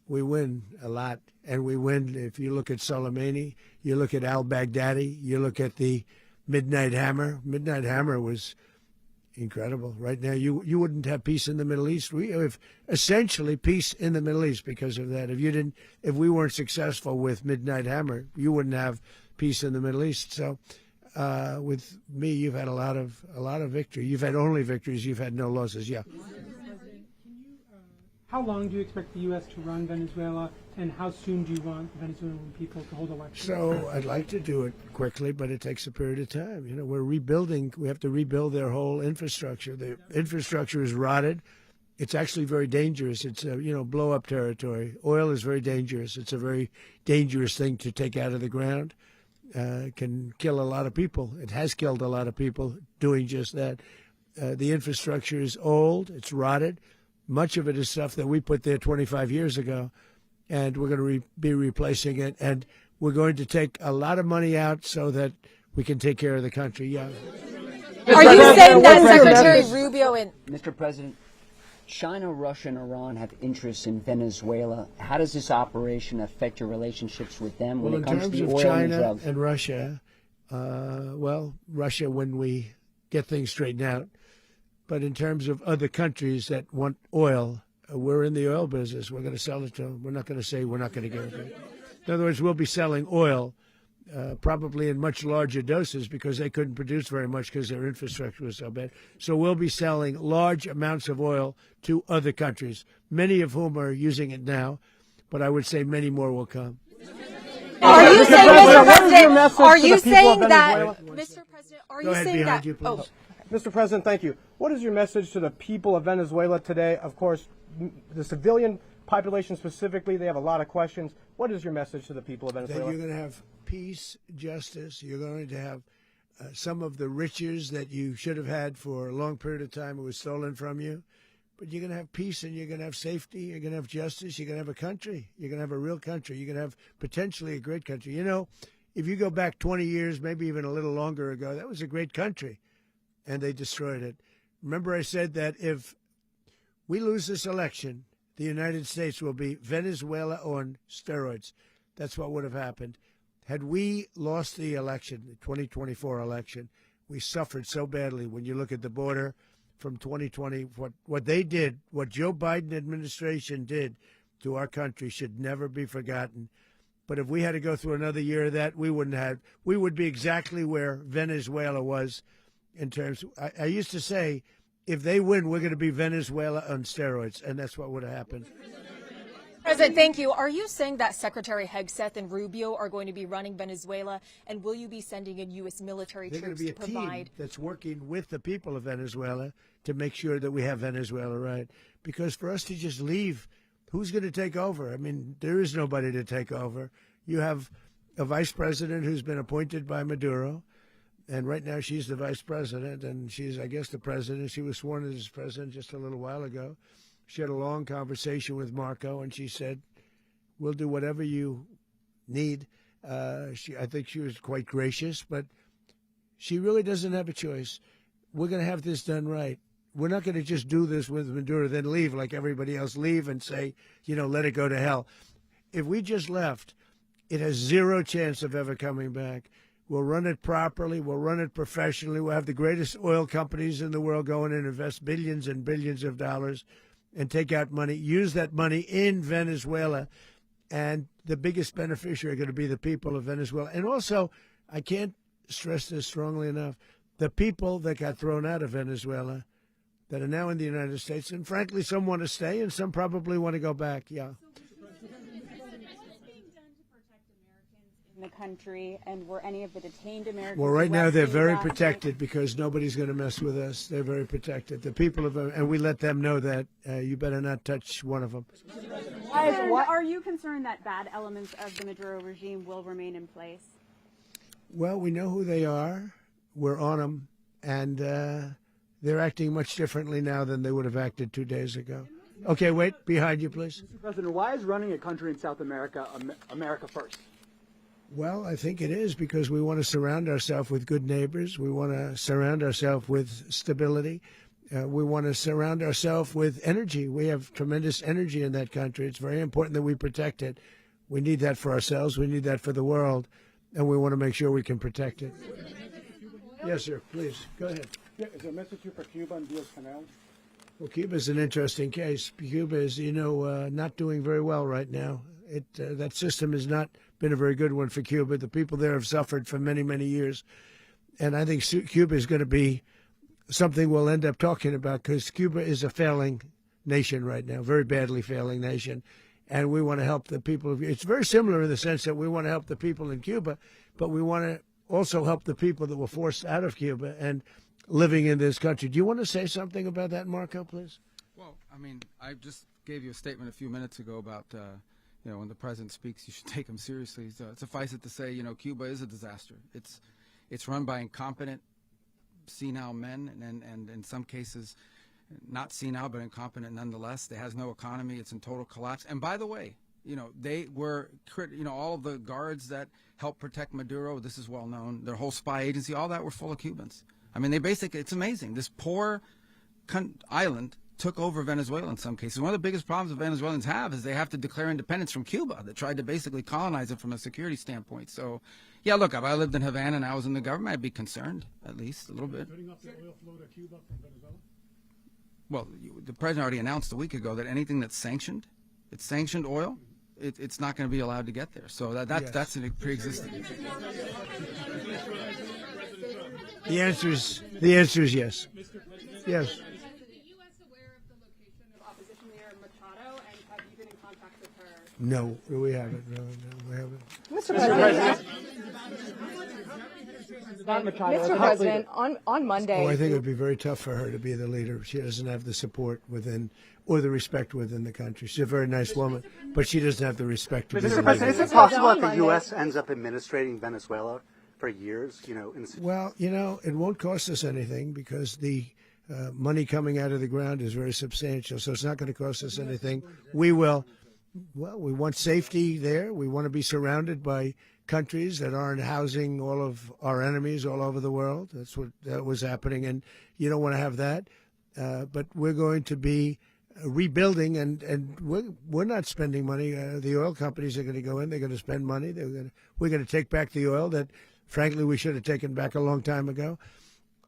C: We win a lot, and we win. If you look at Soleimani, you look at al-Baghdadi, you look at the Midnight Hammer. Midnight Hammer was incredible. Right now, you wouldn't have peace in the Middle East. We have essentially peace in the Middle East because of that. If we weren't successful with Midnight Hammer, you wouldn't have peace in the Middle East. So, with me, you've had a lot of victory. You've had only victories. You've had no losses. Yeah.
O: How long do you expect the U.S. to run Venezuela, and how soon do you want Venezuelan people to hold elections?
C: So I'd like to do it quickly, but it takes a period of time. You know, we're rebuilding. We have to rebuild their whole infrastructure. The infrastructure is rotted. It's actually very dangerous. It's blow-up territory. Oil is very dangerous. It's a very dangerous thing to take out of the ground. It can kill a lot of people. It has killed a lot of people doing just that. The infrastructure is old. It's rotted. Much of it is stuff that we put there 25 years ago, and we're going to be replacing it. And we're going to take a lot of money out so that we can take care of the country. Yeah.
P: Are you saying that Secretary Rubio and
U: Mr. President, China, Russia, and Iran have interests in Venezuela. How does this operation affect your relationships with them when it comes to the oil
C: China
U: and drugs?
C: and Russia, Russia when we get things straightened out. But in terms of other countries that want oil, we're in the oil business. We're going to sell it to them. We're not going to say we're not going to give it. In other words, we'll be selling oil probably in much larger doses because they couldn't produce very much because their infrastructure was so bad. So we'll be selling large amounts of oil to other countries, many of whom are using it now, but I would say many more will come.
P: Are you saying, Mr. President, are you saying that, Mr. President, are you saying that,
R: Oh, Mr. President, thank you. What is your message to the people of Venezuela today? Of course, the civilian population specifically, they have a lot of questions. What is your message to the people of Venezuela?
C: That you're going to have peace, justice. You're going to have some of the riches that you should have had for a long period of time. It was stolen from you. But you're going to have peace and you're going to have safety. You're going to have justice. You're going to have a country. You're going to have a real country. You're going to have potentially a great country. You know, if you go back 20 years, maybe even a little longer ago, that was a great country. And they destroyed it. Remember I said that if we lose this election, the United States will be Venezuela on steroids. That's what would have happened. Had we lost the election, the 2024 election, we suffered so badly when you look at the border from 2020. What they did, what Joe Biden administration did to our country should never be forgotten. But if we had to go through another year of that, we would be exactly where Venezuela was in terms. I used to say, if they win, we're going to be Venezuela on steroids, and that's what would have happened.
P: President, thank you. Are you saying that Secretary Hegseth and Rubio are going to be running Venezuela, and will you be sending in U.S. military
C: They're going
P: troops
C: to be
P: to
C: a
P: provide?
C: team that's working with the people of Venezuela to make sure that we have Venezuela right. Because for us to just leave, who's going to take over? I mean, there is nobody to take over. You have a vice president who's been appointed by Maduro. And right now she's the vice president, and she's, I guess, the president. She was sworn in as president just a little while ago. She had a long conversation with Marco, and she said, we'll do whatever you need. I think she was quite gracious, but she really doesn't have a choice. We're going to have this done right. We're not going to just do this with Maduro, then leave like everybody else, leave and say, let it go to hell. If we just left, It has zero chance of ever coming back. We'll run it properly. We'll run it professionally. We'll have the greatest oil companies in the world go in and invest billions and billions of dollars and take out money, use that money in Venezuela. And the biggest beneficiary are going to be the people of Venezuela. And also, I can't stress this strongly enough, the people that got thrown out of Venezuela that are now in the United States, and frankly, some want to stay and some probably want to go back. Yeah.
E: The country, and were any of the detained Americans?
C: Well, right now they're
E: arrested
C: very
E: last night?
C: protected because nobody's going to mess with us. They're very protected. The people of, and we let them know that you better not touch one of them.
E: And are you concerned that bad elements of the Maduro regime will remain in place?
C: Well, we know who they are. We're on them, and they're acting much differently now than they would have acted 2 days ago. Okay, wait, behind you, please.
F: Mr. President, why is running a country in South America America first?
C: Well, I think it is because we want to surround ourselves with good neighbors. We want to surround ourselves with stability. We want to surround ourselves with energy. We have tremendous energy in that country. It's very important that we protect it. We need that for ourselves. We need that for the world. And we want to make sure we can protect it. Yes, sir. Please, go ahead.
F: Yeah, is there a message here for Cuba and Diaz-Canel?
C: Well, Cuba is an interesting case. Cuba is, not doing very well right now. That system has not been a very good one for Cuba. The people there have suffered for many, many years. And I think Cuba is going to be something we'll end up talking about because Cuba is a failing nation right now, very badly failing nation. And we want to help the people. It's very similar in the sense that we want to help the people in Cuba, but we want to also help the people that were forced out of Cuba and living in this country. Do you want to say something about that, Marco, please?
M: Well, I mean, I just gave you a statement a few minutes ago about when the president speaks, you should take him seriously. So suffice it to say, Cuba is a disaster. It's run by incompetent, senile men, and in some cases, not senile but incompetent nonetheless. It has no economy. It's in total collapse. And by the way, they were, all of the guards that helped protect Maduro. This is well known. Their whole spy agency, all that were full of Cubans. I mean, it's amazing. This poor island took over Venezuela in some cases. One of the biggest problems the Venezuelans have is they have to declare independence from Cuba that tried to basically colonize it from a security standpoint. So, yeah, look, if I lived in Havana and I was in the government, I'd be concerned, at least a little bit.
F: Cutting off the oil flow to Cuba from Venezuela?
M: Well, the president already announced a week ago that anything that's sanctioned, it's sanctioned oil, it's not going to be allowed to get there. So that's a pre-existing.
C: The answer is yes. Yes. No, we haven't. No, we haven't.
P: Mr. President. Mr. President, on Monday.
C: Oh, I think it would be very tough for her to be the leader. She doesn't have the support within or the respect within the country. She's a very nice woman, but she doesn't have the respect to be the leader.
F: Mr. President, is it possible that the U.S. ends up administrating Venezuela for years?
C: Well, it won't cost us anything because the money coming out of the ground is very substantial, so it's not going to cost us anything. We will. Well, we want safety there. We want to be surrounded by countries that aren't housing all of our enemies all over the world. That was happening, and you don't want to have that. But we're going to be rebuilding, and we're not spending money. The oil companies are going to go in. They're going to spend money. We're going to take back the oil that, frankly, we should have taken back a long time ago.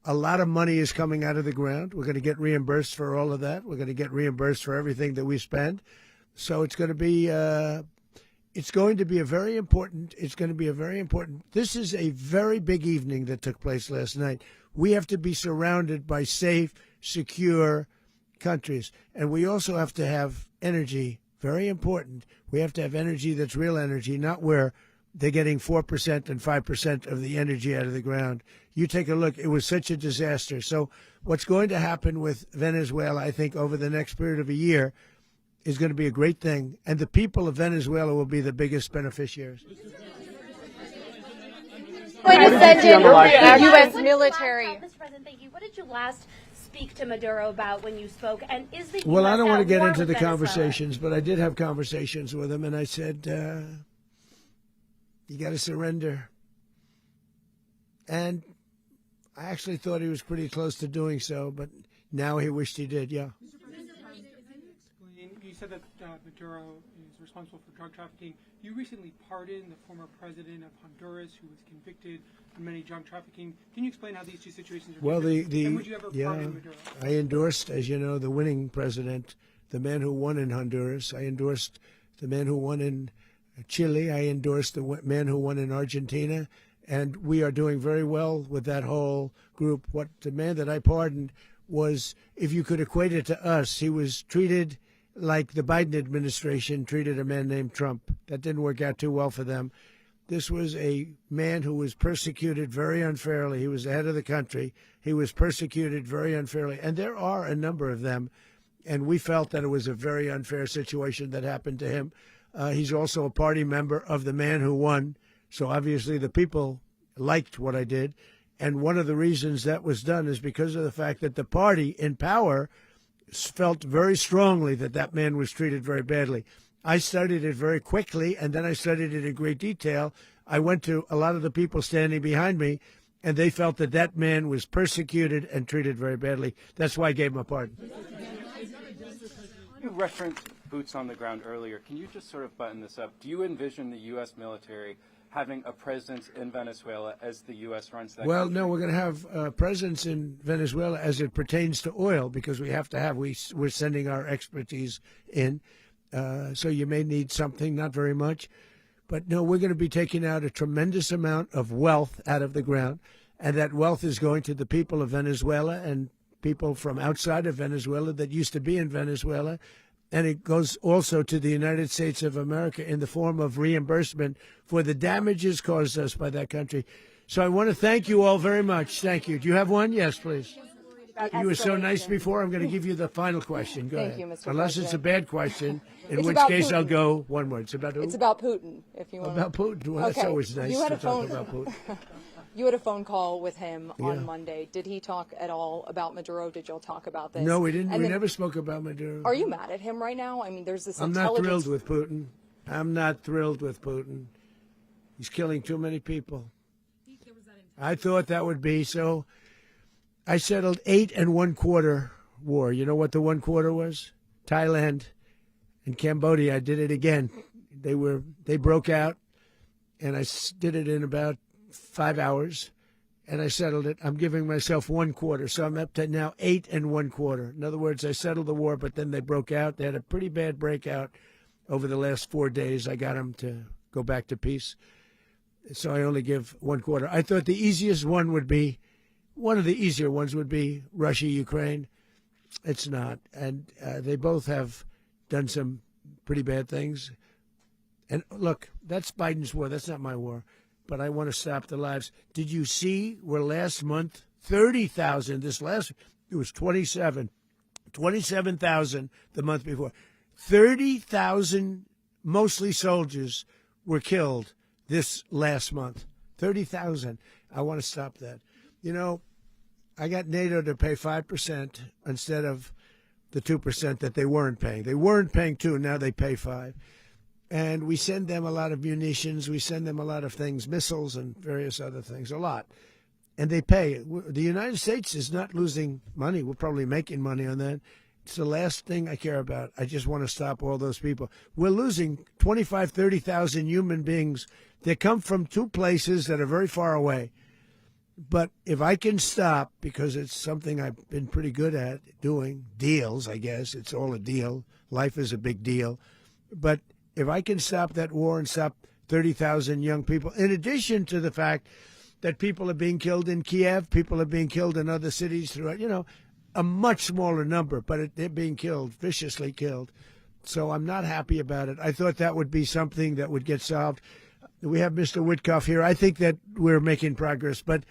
C: A lot of money is coming out of the ground. We're going to get reimbursed for all of that. We're going to get reimbursed for everything that we spend. So it's going to be a very important. This is a very big evening that took place last night. We have to be surrounded by safe, secure countries, and we also have to have energy. Very important. We have to have energy that's real energy, not where they're getting 4% and 5% of the energy out of the ground. You take a look. It was such a disaster. So what's going to happen with Venezuela, I think, over the next period of a year, is going to be a great thing, and the people of Venezuela will be the biggest beneficiaries.
S: Going to send in U.S.
V: military. Mr. President, thank you. What did you last speak to Maduro about when you spoke? And is the
C: Well, I don't want to get into the
V: Venezuela?
C: conversations, but I did have conversations with him, and I said, you got to surrender. And I actually thought he was pretty close to doing so, but now he wished he did, yeah.
O: You said that Maduro is responsible for drug trafficking. You recently pardoned the former president of Honduras, who was convicted of many drug trafficking. Can you explain how these two situations are different? And would you ever pardon Maduro?
C: I endorsed, as you know, the winning president, the man who won in Honduras. I endorsed the man who won in Chile. I endorsed the man who won in Argentina. And we are doing very well with that whole group. What the man that I pardoned was, if you could equate it to us, he was treated like the Biden administration treated a man named Trump. That didn't work out too well for them. This was a man who was persecuted very unfairly. He was the head of the country. He was persecuted very unfairly. And there are a number of them. And we felt that it was a very unfair situation that happened to him. He's also a party member of the man who won. So obviously the people liked what I did. And one of the reasons that was done is because of the fact that the party in power felt very strongly that that man was treated very badly. I studied it very quickly, and then I studied it in great detail. I went to a lot of the people standing behind me, and they felt that that man was persecuted and treated very badly. That's why I gave him a pardon.
T: You referenced boots on the ground earlier. Can you just sort of button this up? Do you envision the U.S. military having a presence in Venezuela as the U.S. runs that
C: Well,
T: country?
C: no, we're going to have a presence in Venezuela as it pertains to oil, because we have to have, we're sending our expertise in. So you may need something, not very much. But no, we're going to be taking out a tremendous amount of wealth out of the ground. And that wealth is going to the people of Venezuela and people from outside of Venezuela that used to be in Venezuela. And it goes also to the United States of America in the form of reimbursement for the damages caused us by that country. So I want to thank you all very much. Thank you. Do you have one? Yes, please. You were so nice before. I'm going to give you the final question. Go ahead.
P: Thank you, Mr.
C: Unless
P: President.
C: it's a bad question, in
P: It's
C: which
P: about
C: case I'll
P: Putin.
C: go one word. It's about who?
P: It's about Putin, if you want.
C: About Putin. Well, that's
P: Okay.
C: always nice
P: You had
C: to
P: a
C: talk
P: phone-
C: about Putin.
P: You had a phone call with him
C: Yeah.
P: on Monday. Did he talk at all about Maduro? Did y'all talk about this?
C: No, we didn't.
P: And
C: We
P: then-
C: never spoke about Maduro.
P: Are you mad at him right now? I mean, there's this
C: I'm not
P: intelligence.
C: thrilled with Putin. I'm not thrilled with Putin. He's killing too many people. I thought that would be so. I settled 8 1/4 war. You know what the 1/4 was? Thailand and Cambodia. I did it again. They broke out, and I did it in about 5 hours, and I settled it. I'm giving myself 1/4, so I'm up to now 8 1/4. In other words, I settled the war, but then they broke out. They had a pretty bad breakout over the last 4 days. I got them to go back to peace, so I only give 1/4. I thought the easiest one would be, one of the easier ones would be Russia, Ukraine. It's not, and they both have done some pretty bad things. And look, that's Biden's war. That's not my war. But I want to stop the lives. Did you see where last month, 30,000, it was 27,000 the month before. 30,000, mostly soldiers, were killed this last month. 30,000. I want to stop that. You know, I got NATO to pay 5% instead of the 2% that they weren't paying. They weren't paying 2, now they pay 5. And we send them a lot of munitions. We send them a lot of things, missiles and various other things, a lot. And they pay. The United States is not losing money. We're probably making money on that. It's the last thing I care about. I just want to stop all those people. We're losing 25, 30,000 human beings. They come from 2 places that are very far away. But if I can stop, because it's something I've been pretty good at doing, deals, I guess. It's all a deal. Life is a big deal. But if I can stop that war and stop 30,000 young people, in addition to the fact that people are being killed in Kiev, people are being killed in other cities throughout, a much smaller number, but they're being killed, viciously killed. So I'm not happy about it. I thought that would be something that would get solved. We have Mr. Witkoff here. I think that we're making progress, but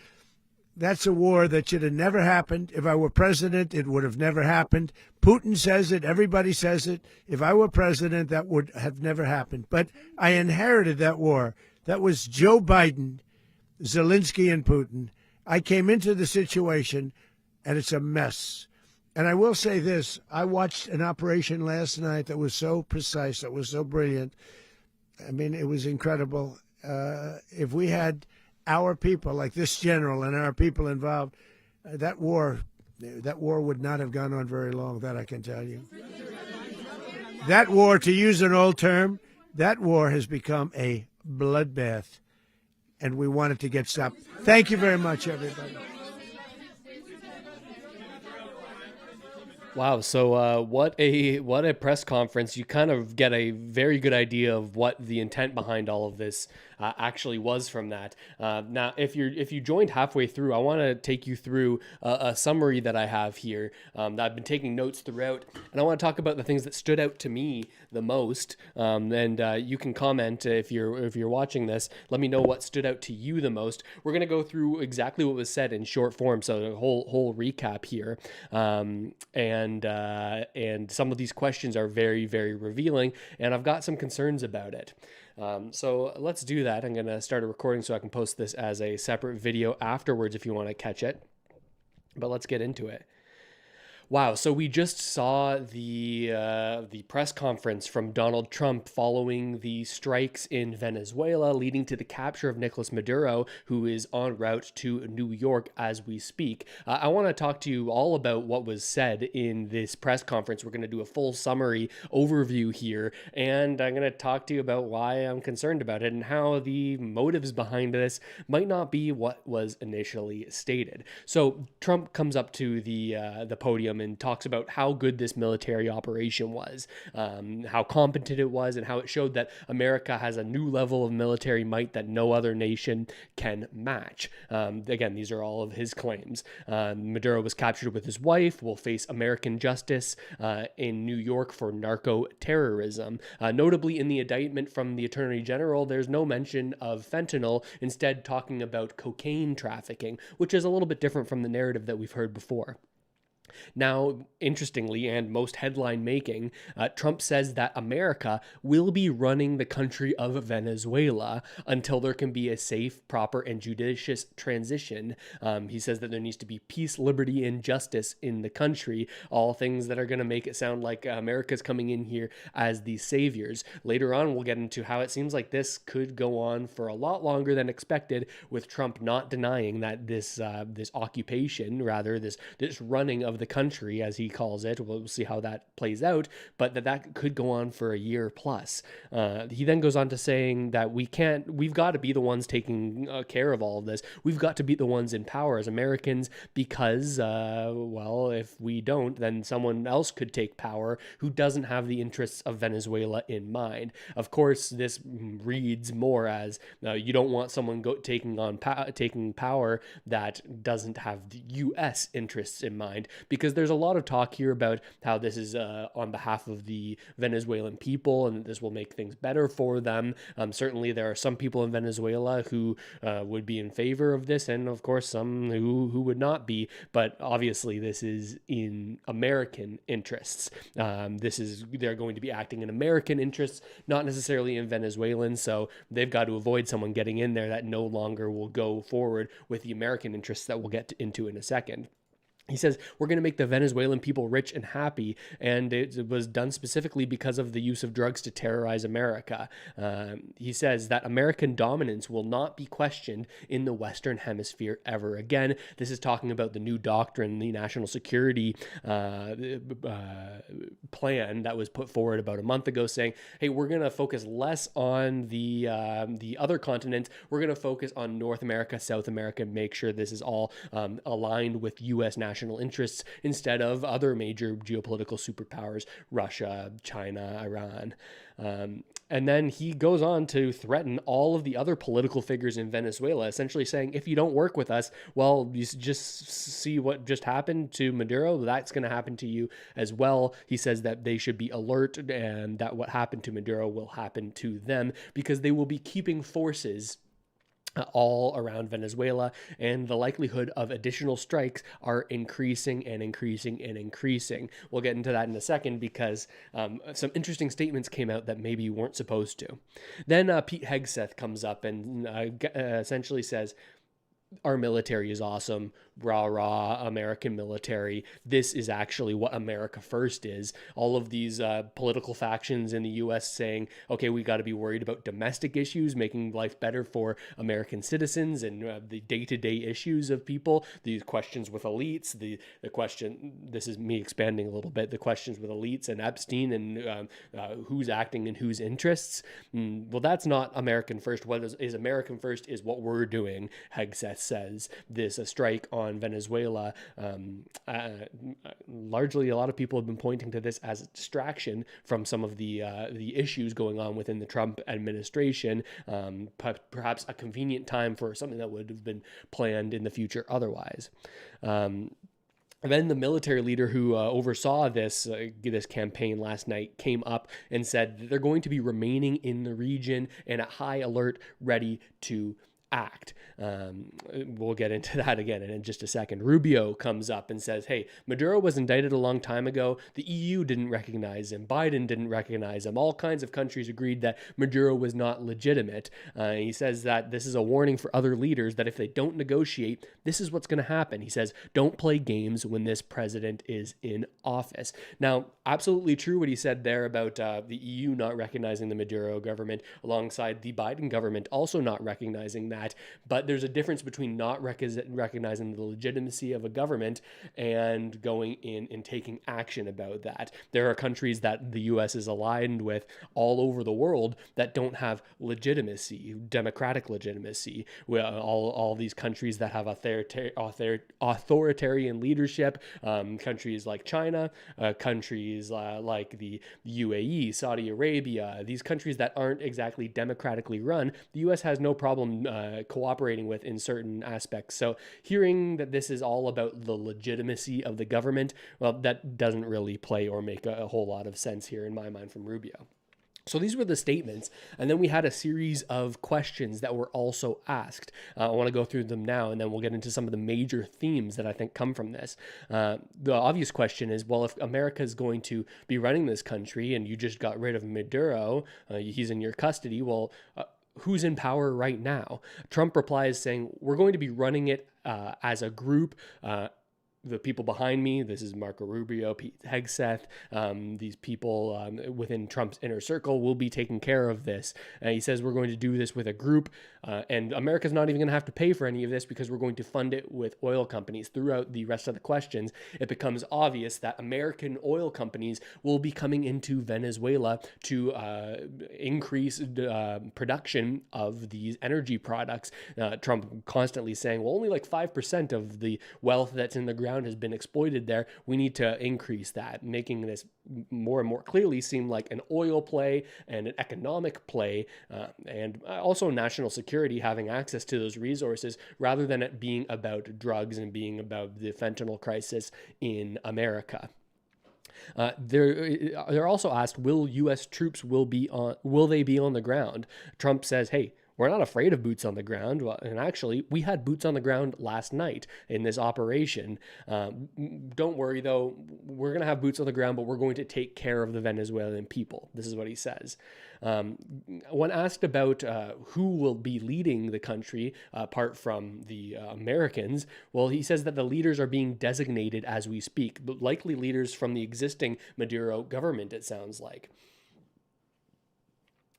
C: that's a war that should have never happened. If I were president, it would have never happened. Putin says it. Everybody says it. If I were president, that would have never happened. But I inherited that war. That was Joe Biden, Zelensky, and Putin. I came into the situation, and it's a mess. And I will say this. I watched an operation last night that was so precise, that was so brilliant. I mean, it was incredible. If we had our people, like this general and our people involved, that war would not have gone on very long, that I can tell you. That war, to use an old term, That war has become a bloodbath, and we want it to get stopped. Thank you very much, everybody.
A: Wow. So what a press conference. You kind of get a very good idea of what the intent behind all of this actually was from that. Now, if you joined halfway through, I want to take you through a summary that I have here that I've been taking notes throughout, and I want to talk about the things that stood out to me the most. And you can comment if you're watching this. Let me know what stood out to you the most. We're gonna go through exactly what was said in short form, so a whole recap here. And some of these questions are very, very revealing, and I've got some concerns about it. So let's do that. I'm going to start a recording so I can post this as a separate video afterwards if you want to catch it. But let's get into it. Wow, so we just saw the press conference from Donald Trump following the strikes in Venezuela, leading to the capture of Nicolas Maduro, who is en route to New York as we speak. I want to talk to you all about what was said in this press conference. We're going to do a full summary overview here, and I'm going to talk to you about why I'm concerned about it and how the motives behind this might not be what was initially stated. So Trump comes up to the podium and talks about how good this military operation was, how competent it was, and how it showed that America has a new level of military might that no other nation can match. Again, these are all of his claims. Maduro was captured with his wife, will face American justice in New York for narco-terrorism. Notably, in the indictment from the Attorney General, there's no mention of fentanyl, instead talking about cocaine trafficking, which is a little bit different from the narrative that we've heard before. Now, interestingly, and most headline making, Trump says that America will be running the country of Venezuela until there can be a safe, proper, and judicious transition. He says that there needs to be peace, liberty, and justice in the country, all things that are going to make it sound like America's coming in here as the saviors. Later on, we'll get into how it seems like this could go on for a lot longer than expected, with Trump not denying that this occupation, rather this running of the country, as he calls it, we'll see how that plays out, but that could go on for a year plus. He then goes on to saying that we've got to be the ones taking care of all of this. We've got to be the ones in power as Americans, because, well, if we don't, then someone else could take power who doesn't have the interests of Venezuela in mind. Of course, this reads more as you don't want someone taking power that doesn't have the U.S. interests in mind, because there's a lot of talk here about how this is on behalf of the Venezuelan people and that this will make things better for them. Certainly there are some people in Venezuela who would be in favor of this, and of course some who would not be, but obviously this is in American interests. They're going to be acting in American interests, not necessarily in Venezuelan, so they've got to avoid someone getting in there that no longer will go forward with the American interests that we'll get into in a second. He says, we're going to make the Venezuelan people rich and happy, and it was done specifically because of the use of drugs to terrorize America. He says that American dominance will not be questioned in the Western Hemisphere ever again. This is talking about the new doctrine, the national security plan that was put forward about a month ago, saying, hey, we're going to focus less on the other continents. We're going to focus on North America, South America, make sure this is all aligned with U.S. national interests instead of other major geopolitical superpowers, Russia, China, Iran. And then he goes on to threaten all of the other political figures in Venezuela, essentially saying, if you don't work with us, well, you just see what just happened to Maduro. That's going to happen to you as well. He says that they should be alert and that what happened to Maduro will happen to them, because they will be keeping forces all around Venezuela, and the likelihood of additional strikes are increasing and increasing and increasing. We'll get into that in a second, because some interesting statements came out that maybe you weren't supposed to. Then Pete Hegseth comes up and essentially says, our military is awesome, rah rah, American military. This is actually what America first is. All of these political factions in the U.S. saying, okay, we got to be worried about domestic issues, making life better for American citizens and the day-to-day issues of people. These questions with elites, the question, this is me expanding a little bit, the questions with elites and Epstein and who's acting in whose interests. Well, that's not American first. What is American first is what we're doing, Hegseth says. This strike on Venezuela, largely a lot of people have been pointing to this as a distraction from some of the issues going on within the Trump administration, perhaps a convenient time for something that would have been planned in the future otherwise. Then the military leader who oversaw this campaign last night came up and said that they're going to be remaining in the region and at high alert, ready to act. We'll get into that again in just a second. Rubio comes up and says, hey, Maduro was indicted a long time ago. The EU didn't recognize him. Biden didn't recognize him. All kinds of countries agreed that Maduro was not legitimate. He says that this is a warning for other leaders that if they don't negotiate, this is what's going to happen. He says, don't play games when this president is in office. Now, absolutely true what he said there about the EU not recognizing the Maduro government alongside the Biden government also not recognizing that. But there's a difference between not recognizing the legitimacy of a government and going in and taking action about that. There are countries that the U.S. is aligned with all over the world that don't have legitimacy, democratic legitimacy. All these countries that have authoritarian leadership, countries like China, countries like the UAE, Saudi Arabia, these countries that aren't exactly democratically run, the U.S. has no problem cooperating with in certain aspects. So hearing that this is all about the legitimacy of the government, well, that doesn't really play or make a whole lot of sense here in my mind from Rubio. So these were the statements, and then we had a series of questions that were also asked. I want to go through them now, and then we'll get into some of the major themes that I think come from this. The obvious question is, well, if America is going to be running this country and you just got rid of Maduro, he's in your custody, well, who's in power right now? Trump replies saying, we're going to be running it as a group. The people behind me, this is Marco Rubio, Pete Hegseth, these people within Trump's inner circle will be taking care of this. He says we're going to do this with a group, and America's not even going to have to pay for any of this because we're going to fund it with oil companies. Throughout the rest of the questions, it becomes obvious that American oil companies will be coming into Venezuela to increase production of these energy products. Trump constantly saying, well, only like 5% of the wealth that's in the ground has been exploited there. We need to increase that, making this more and more clearly seem like an oil play and an economic play, and also national security, having access to those resources rather than it being about drugs and being about the fentanyl crisis in America. They're also asked, will U.S. troops will they be on the ground? Trump says, hey, we're not afraid of boots on the ground. Well, and actually, we had boots on the ground last night in this operation. Don't worry, though. We're going to have boots on the ground, but we're going to take care of the Venezuelan people. This is what he says. When asked about who will be leading the country, apart from the Americans, well, he says that the leaders are being designated as we speak, but likely leaders from the existing Maduro government, it sounds like.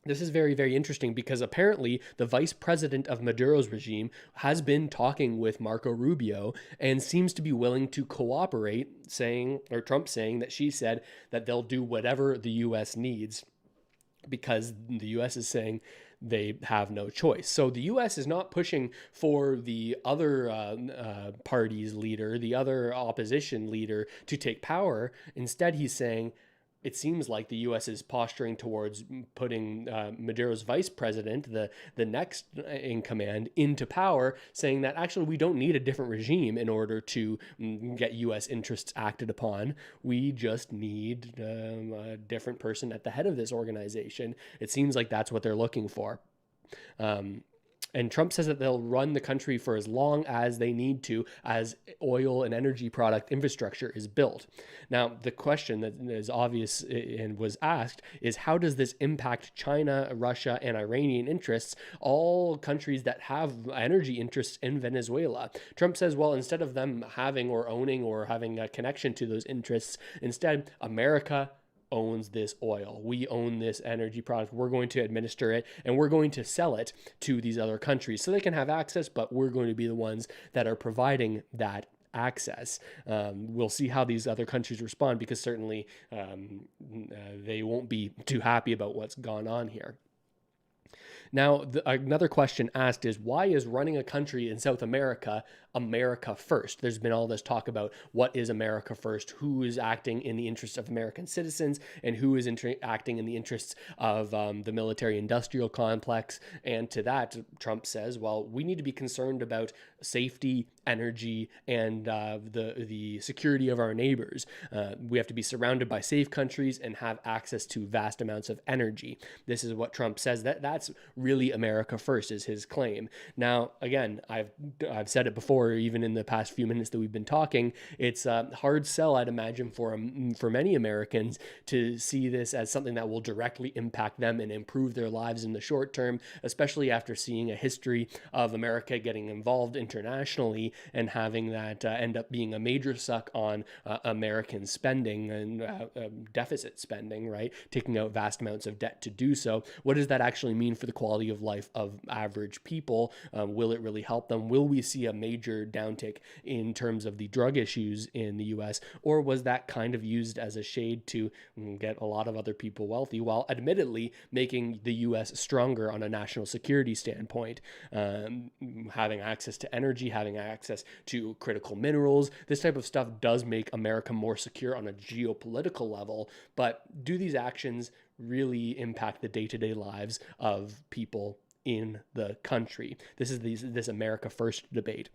A: This is very, very interesting because apparently the vice president of Maduro's regime has been talking with Marco Rubio and seems to be willing to cooperate, Trump saying that she said that they'll do whatever the U.S. needs because the U.S. is saying they have no choice. So the U.S. is not pushing for the other party's leader, the other opposition leader to take power. Instead, he's saying, it seems like the U.S. is posturing towards putting Maduro's vice president, the next in command, into power, saying that actually we don't need a different regime in order to get U.S. interests acted upon. We just need a different person at the head of this organization. It seems like that's what they're looking for. And Trump says that they'll run the country for as long as they need to, as oil and energy product infrastructure is built. Now, the question that is obvious and was asked is, how does this impact China, Russia, and Iranian interests, all countries that have energy interests in Venezuela? Trump says, well, instead of them having or owning or having a connection to those interests, instead, America owns this oil. We own this energy product. We're going to administer it, and we're going to sell it to these other countries so they can have access, but we're going to be the ones that are providing that access. We'll see how these other countries respond, because certainly they won't be too happy about what's gone on here. Now, another question asked is, why is running a country in South America America first? There's been all this talk about what is America first, who is acting in the interests of American citizens, and who is acting in the interests of the military-industrial complex. And to that, Trump says, well, we need to be concerned about safety, energy, and the security of our neighbors. We have to be surrounded by safe countries and have access to vast amounts of energy. This is what Trump says. That's really America first, is his claim. Now, again, I've said it before, even in the past few minutes that we've been talking, it's a hard sell, I'd imagine, for many Americans to see this as something that will directly impact them and improve their lives in the short term, especially after seeing a history of America getting involved internationally and having that end up being a major suck on American spending and deficit spending, right? Taking out vast amounts of debt to do so. What does that actually mean for the quality of life of average people? Will it really help them? Will we see a major downtick in terms of the drug issues in the US, or was that kind of used as a shade to get a lot of other people wealthy, while admittedly making the US stronger on a national security standpoint? Having access to energy, having access to critical minerals, this type of stuff does make America more secure on a geopolitical level, but do these actions really impact the day-to-day lives of people in the country? This is this America First debate.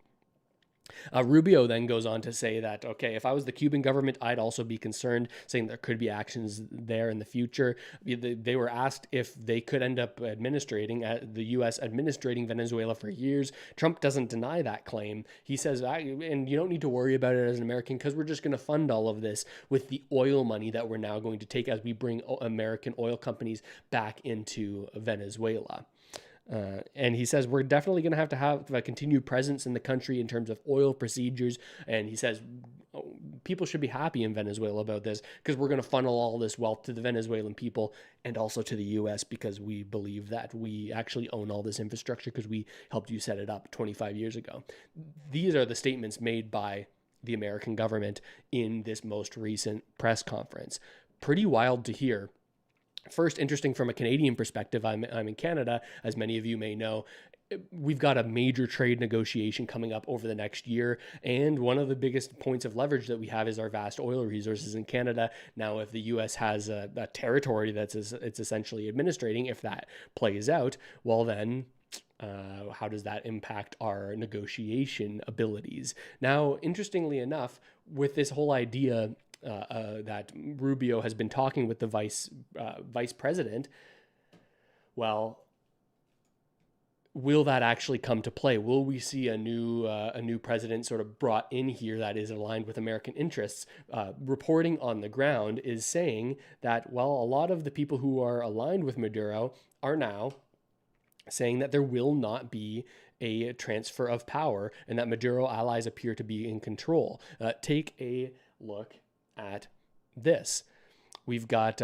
A: Rubio then goes on to say that, okay, if I was the Cuban government, I'd also be concerned, saying there could be actions there in the future. They were asked if they could end up the U.S. administrating Venezuela for years. Trump doesn't deny that claim. He says, and you don't need to worry about it as an American, because we're just going to fund all of this with the oil money that we're now going to take as we bring American oil companies back into Venezuela. And he says we're definitely going to have a continued presence in the country in terms of oil procedures. And he says people should be happy in Venezuela about this, because we're going to funnel all this wealth to the Venezuelan people and also to the U.S., because we believe that we actually own all this infrastructure because we helped you set it up 25 years ago. These are the statements made by the American government in this most recent press conference. Pretty wild to hear. First, interesting from a Canadian perspective, I'm in Canada, as many of you may know. We've got a major trade negotiation coming up over the next year, and one of the biggest points of leverage that we have is our vast oil resources in Canada. Now, if the U.S. has a territory it's essentially administrating, if that plays out, well then, how does that impact our negotiation abilities? Now, interestingly enough, with this whole idea that Rubio has been talking with the vice president, well, will that actually come to play? Will we see a new president sort of brought in here that is aligned with American interests? Reporting on the ground is saying that, well, a lot of the people who are aligned with Maduro are now saying that there will not be a transfer of power and that Maduro allies appear to be in control. Take a look at this. We've got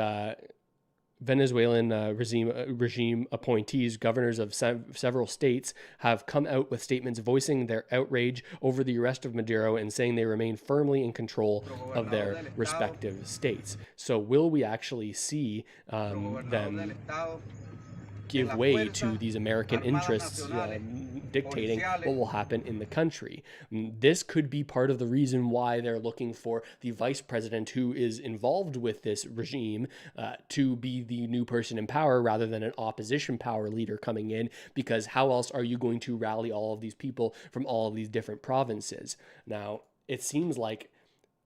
A: Venezuelan regime appointees, governors of several states, have come out with statements voicing their outrage over the arrest of Maduro and saying they remain firmly in control of their respective states. So will we actually see them give way to these American interests dictating what will happen in the country? This could be part of the reason why they're looking for the vice president who is involved with this regime to be the new person in power rather than an opposition power leader coming in, because how else are you going to rally all of these people from all of these different provinces? Now, it seems like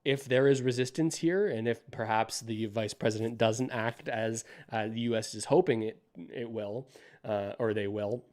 A: if there is resistance here, and if perhaps the vice president doesn't act as the U.S. is hoping it will, or they will,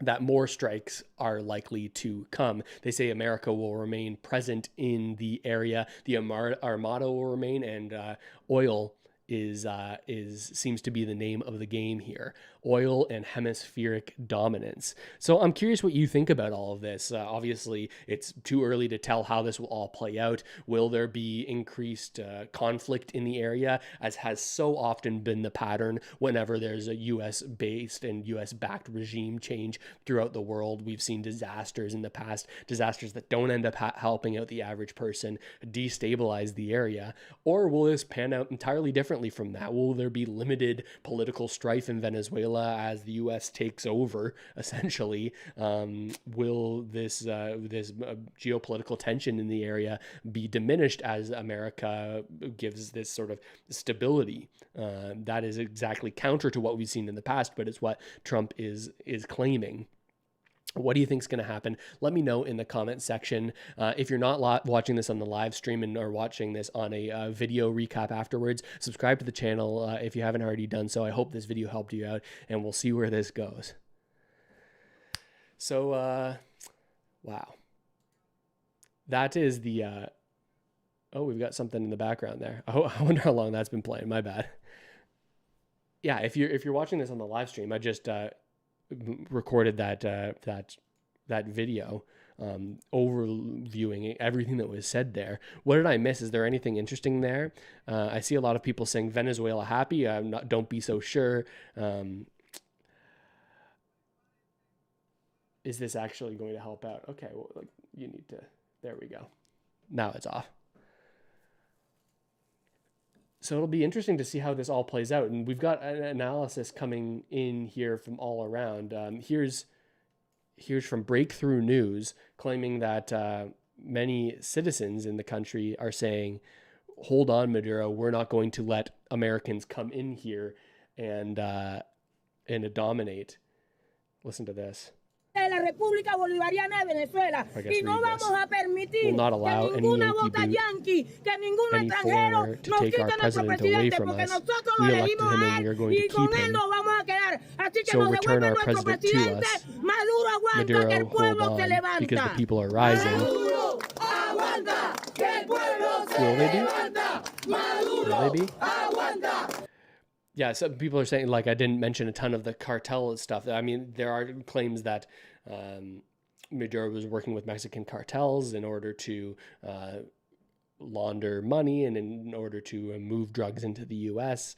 A: that more strikes are likely to come. They say America will remain present in the area. The Armada will remain, and oil seems to be the name of the game here. Oil and hemispheric dominance. So I'm curious what you think about all of this. Obviously, it's too early to tell how this will all play out. Will there be increased conflict in the area, as has so often been the pattern whenever there's a U.S.-based and U.S.-backed regime change throughout the world? We've seen disasters in the past, disasters that don't end up helping out the average person, destabilize the area. Or will this pan out entirely differently from that? Will there be limited political strife in Venezuela as the U.S. takes over, essentially? Will this geopolitical tension in the area be diminished as America gives this sort of stability? That is exactly counter to what we've seen in the past, but it's what Trump is claiming. What do you think is going to happen? Let me know in the comment section. If you're not watching this on the live stream and or watching this on a video recap afterwards, subscribe to the channel if you haven't already done so. I hope this video helped you out, and we'll see where this goes. So, wow. That is the... oh, we've got something in the background there. I wonder how long that's been playing. My bad. Yeah, if you're watching this on the live stream, I just... recorded that video overviewing everything that was said there. What did I miss? Is there anything interesting there? I see a lot of people saying Venezuela happy. Don't be so sure. Is this actually going to help out? Okay, well, you need to, there we go. Now it's off. So it'll be interesting to see how this all plays out. And we've got an analysis coming in here from all around. Here's from Breakthrough News, claiming that many citizens in the country are saying, hold on, Maduro, we're not going to let Americans come in here and dominate. Listen to this.
B: De la República Bolivariana de Venezuela, y no vamos a permitir que ninguna bota yanqui, que ningún extranjero nos quite nuestro presidente, porque nosotros lo elegimos a él y con él nos vamos a quedar. Así que nos devuelven nuestro presidente. Maduro aguanta que el pueblo se levanta.
A: Because the people are rising.
B: Maduro aguanta que el pueblo se levanta. Maduro aguanta.
A: Yeah, some people are saying, like, I didn't mention a ton of the cartel stuff. I mean, there are claims that Maduro was working with Mexican cartels in order to launder money and in order to move drugs into the U.S.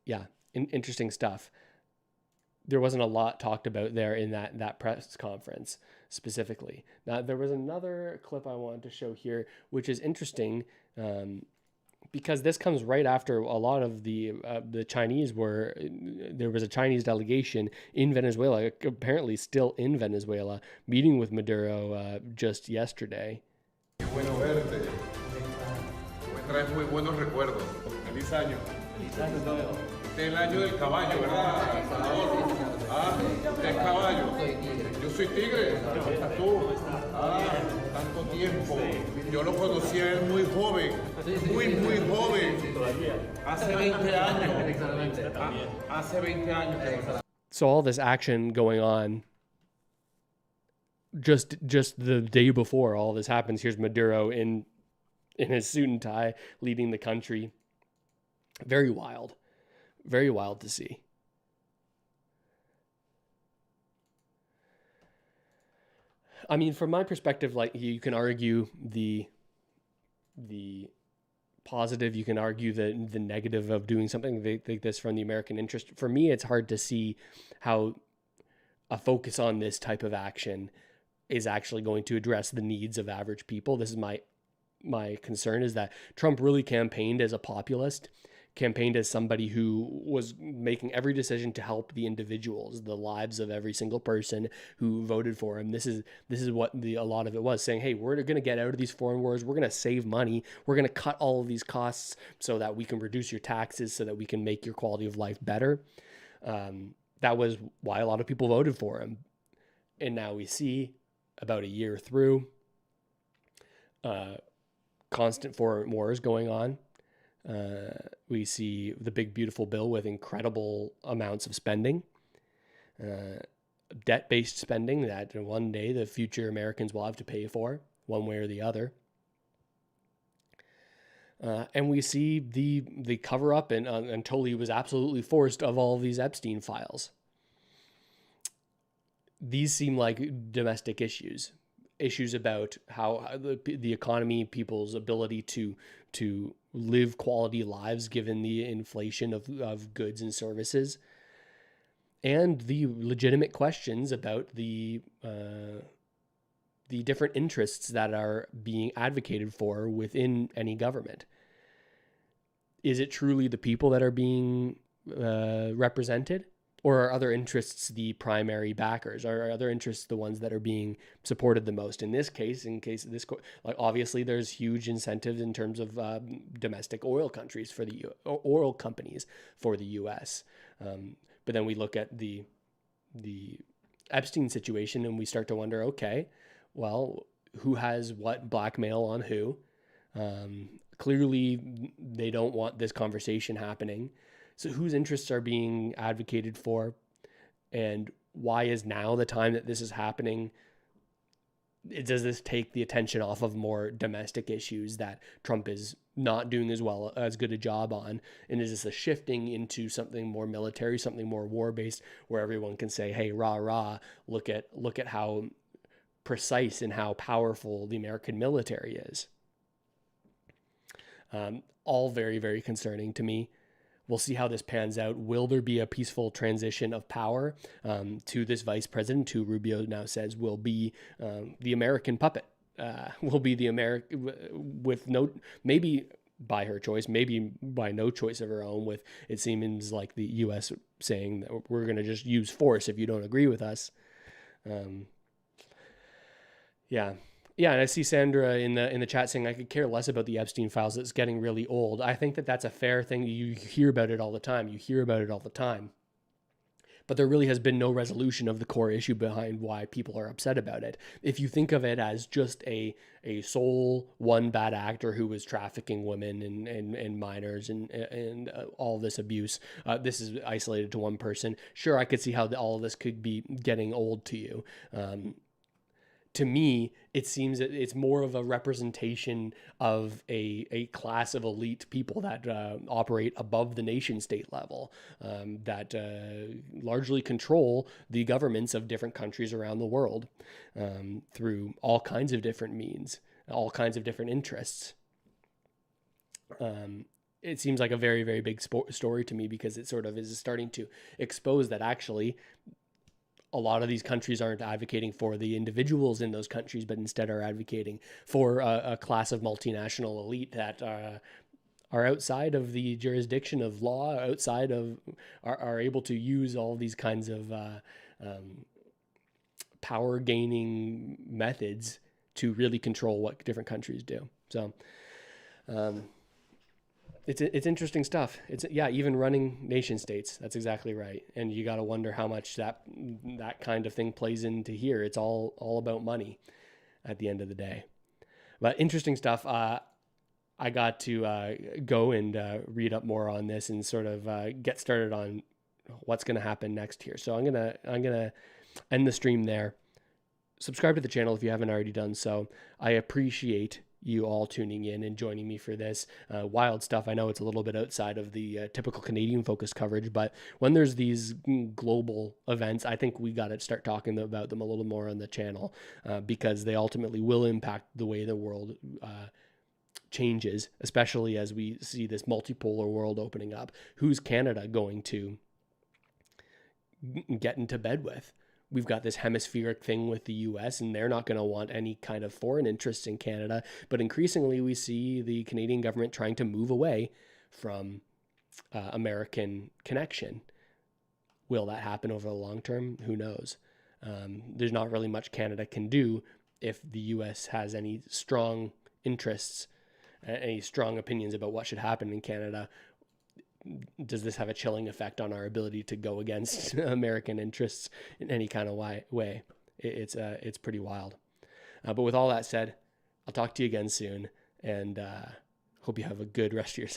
A: Yeah, interesting stuff. There wasn't a lot talked about there in that press conference specifically. Now, there was another clip I wanted to show here, which is interesting. Because this comes right after a lot of the Chinese there was a Chinese delegation in Venezuela, apparently still in Venezuela, meeting with Maduro just yesterday.
G: Bueno verte. Me traes muy buenos recuerdos. Feliz año. Este es el año del caballo, ¿verdad, Salvador? Ah, usted es caballo. Yo soy tigre. Tú. Ah, tanto tiempo. Yo lo conocí a él muy joven. Muy joven. Hace 20 años. Hace 20 años.
A: So all this action going on just the day before all this happens. Here's Maduro in his suit and tie leading the country. Very wild to see. I mean, from my perspective, like, you can argue the positive, you can argue the negative of doing something like this from the American interest. For me, it's hard to see how a focus on this type of action is actually going to address the needs of average people. This is my concern, is that Trump really campaigned as a populist, campaigned as somebody who was making every decision to help the individuals, the lives of every single person who voted for him. This is what a lot of it was, saying, hey, we're going to get out of these foreign wars. We're going to save money. We're going to cut all of these costs so that we can reduce your taxes, so that we can make your quality of life better. That was why a lot of people voted for him. And now we see, about a year through, constant foreign wars going on. We see the big, beautiful bill with incredible amounts of spending. debt-based spending that one day the future Americans will have to pay for, one way or the other. And we see the cover-up until he was absolutely forced of all of these Epstein files. These seem like domestic issues about how the economy, people's ability to live quality lives given the inflation of goods and services, and the legitimate questions about the different interests that are being advocated for within any government. Is it truly the people that are being represented? Or are other interests the primary backers? Are other interests the ones that are being supported the most? In this case, like obviously there's huge incentives in terms of domestic oil countries for the oil companies for the U.S. But then we look at the Epstein situation and we start to wonder, okay, well, who has what blackmail on who? Clearly, they don't want this conversation happening. So whose interests are being advocated for, and why is now the time that this is happening? Does this take the attention off of more domestic issues that Trump is not doing as good a job on? And is this a shifting into something more military, something more war-based, where everyone can say, hey, rah, rah, look at how precise and how powerful the American military is? All very, very concerning to me. We'll see how this pans out. Will there be a peaceful transition of power to this vice president, who Rubio now says will be the American puppet, will be the American with no, maybe by her choice, maybe by no choice of her own, with it seems like the U.S. saying that we're going to just use force if you don't agree with us. Yeah, and I see Sandra in the chat saying I could care less about the Epstein files. It's getting really old. I think that that's a fair thing. You hear about it all the time. But there really has been no resolution of the core issue behind why people are upset about it. If you think of it as just a sole one bad actor who was trafficking women and minors and all this abuse, this is isolated to one person. Sure, I could see how all of this could be getting old to you. To me, it seems that it's more of a representation of a class of elite people that operate above the nation state level, that largely control the governments of different countries around the world through all kinds of different means, all kinds of different interests. It seems like a very, very big story to me, because it sort of is starting to expose that actually a lot of these countries aren't advocating for the individuals in those countries, but instead are advocating for a class of multinational elite that are outside of the jurisdiction of law, are able to use all these kinds of power gaining methods to really control what different countries do. So it's interesting stuff. Even running nation states. That's exactly right. And you got to wonder how much that kind of thing plays into here. It's all about money at the end of the day. But interesting stuff. I got to go and read up more on this and sort of get started on what's going to happen next here. So I'm gonna end the stream there. Subscribe to the channel if you haven't already done so. I appreciate you all tuning in and joining me for this wild stuff. I know it's a little bit outside of the typical Canadian focused coverage, but when there's these global events, I think we got to start talking about them a little more on the channel, because they ultimately will impact the way the world changes, especially as we see this multipolar world opening up. Who's Canada going to get into bed with? We've got this hemispheric thing with the U.S., and they're not going to want any kind of foreign interests in Canada. But increasingly, we see the Canadian government trying to move away from American connection. Will that happen over the long term? Who knows? There's not really much Canada can do if the U.S. has any strong interests, any strong opinions about what should happen in Canada. Does this have a chilling effect on our ability to go against American interests in any kind of way? It's pretty wild. But with all that said, I'll talk to you again soon, and hope you have a good rest of your Saturday.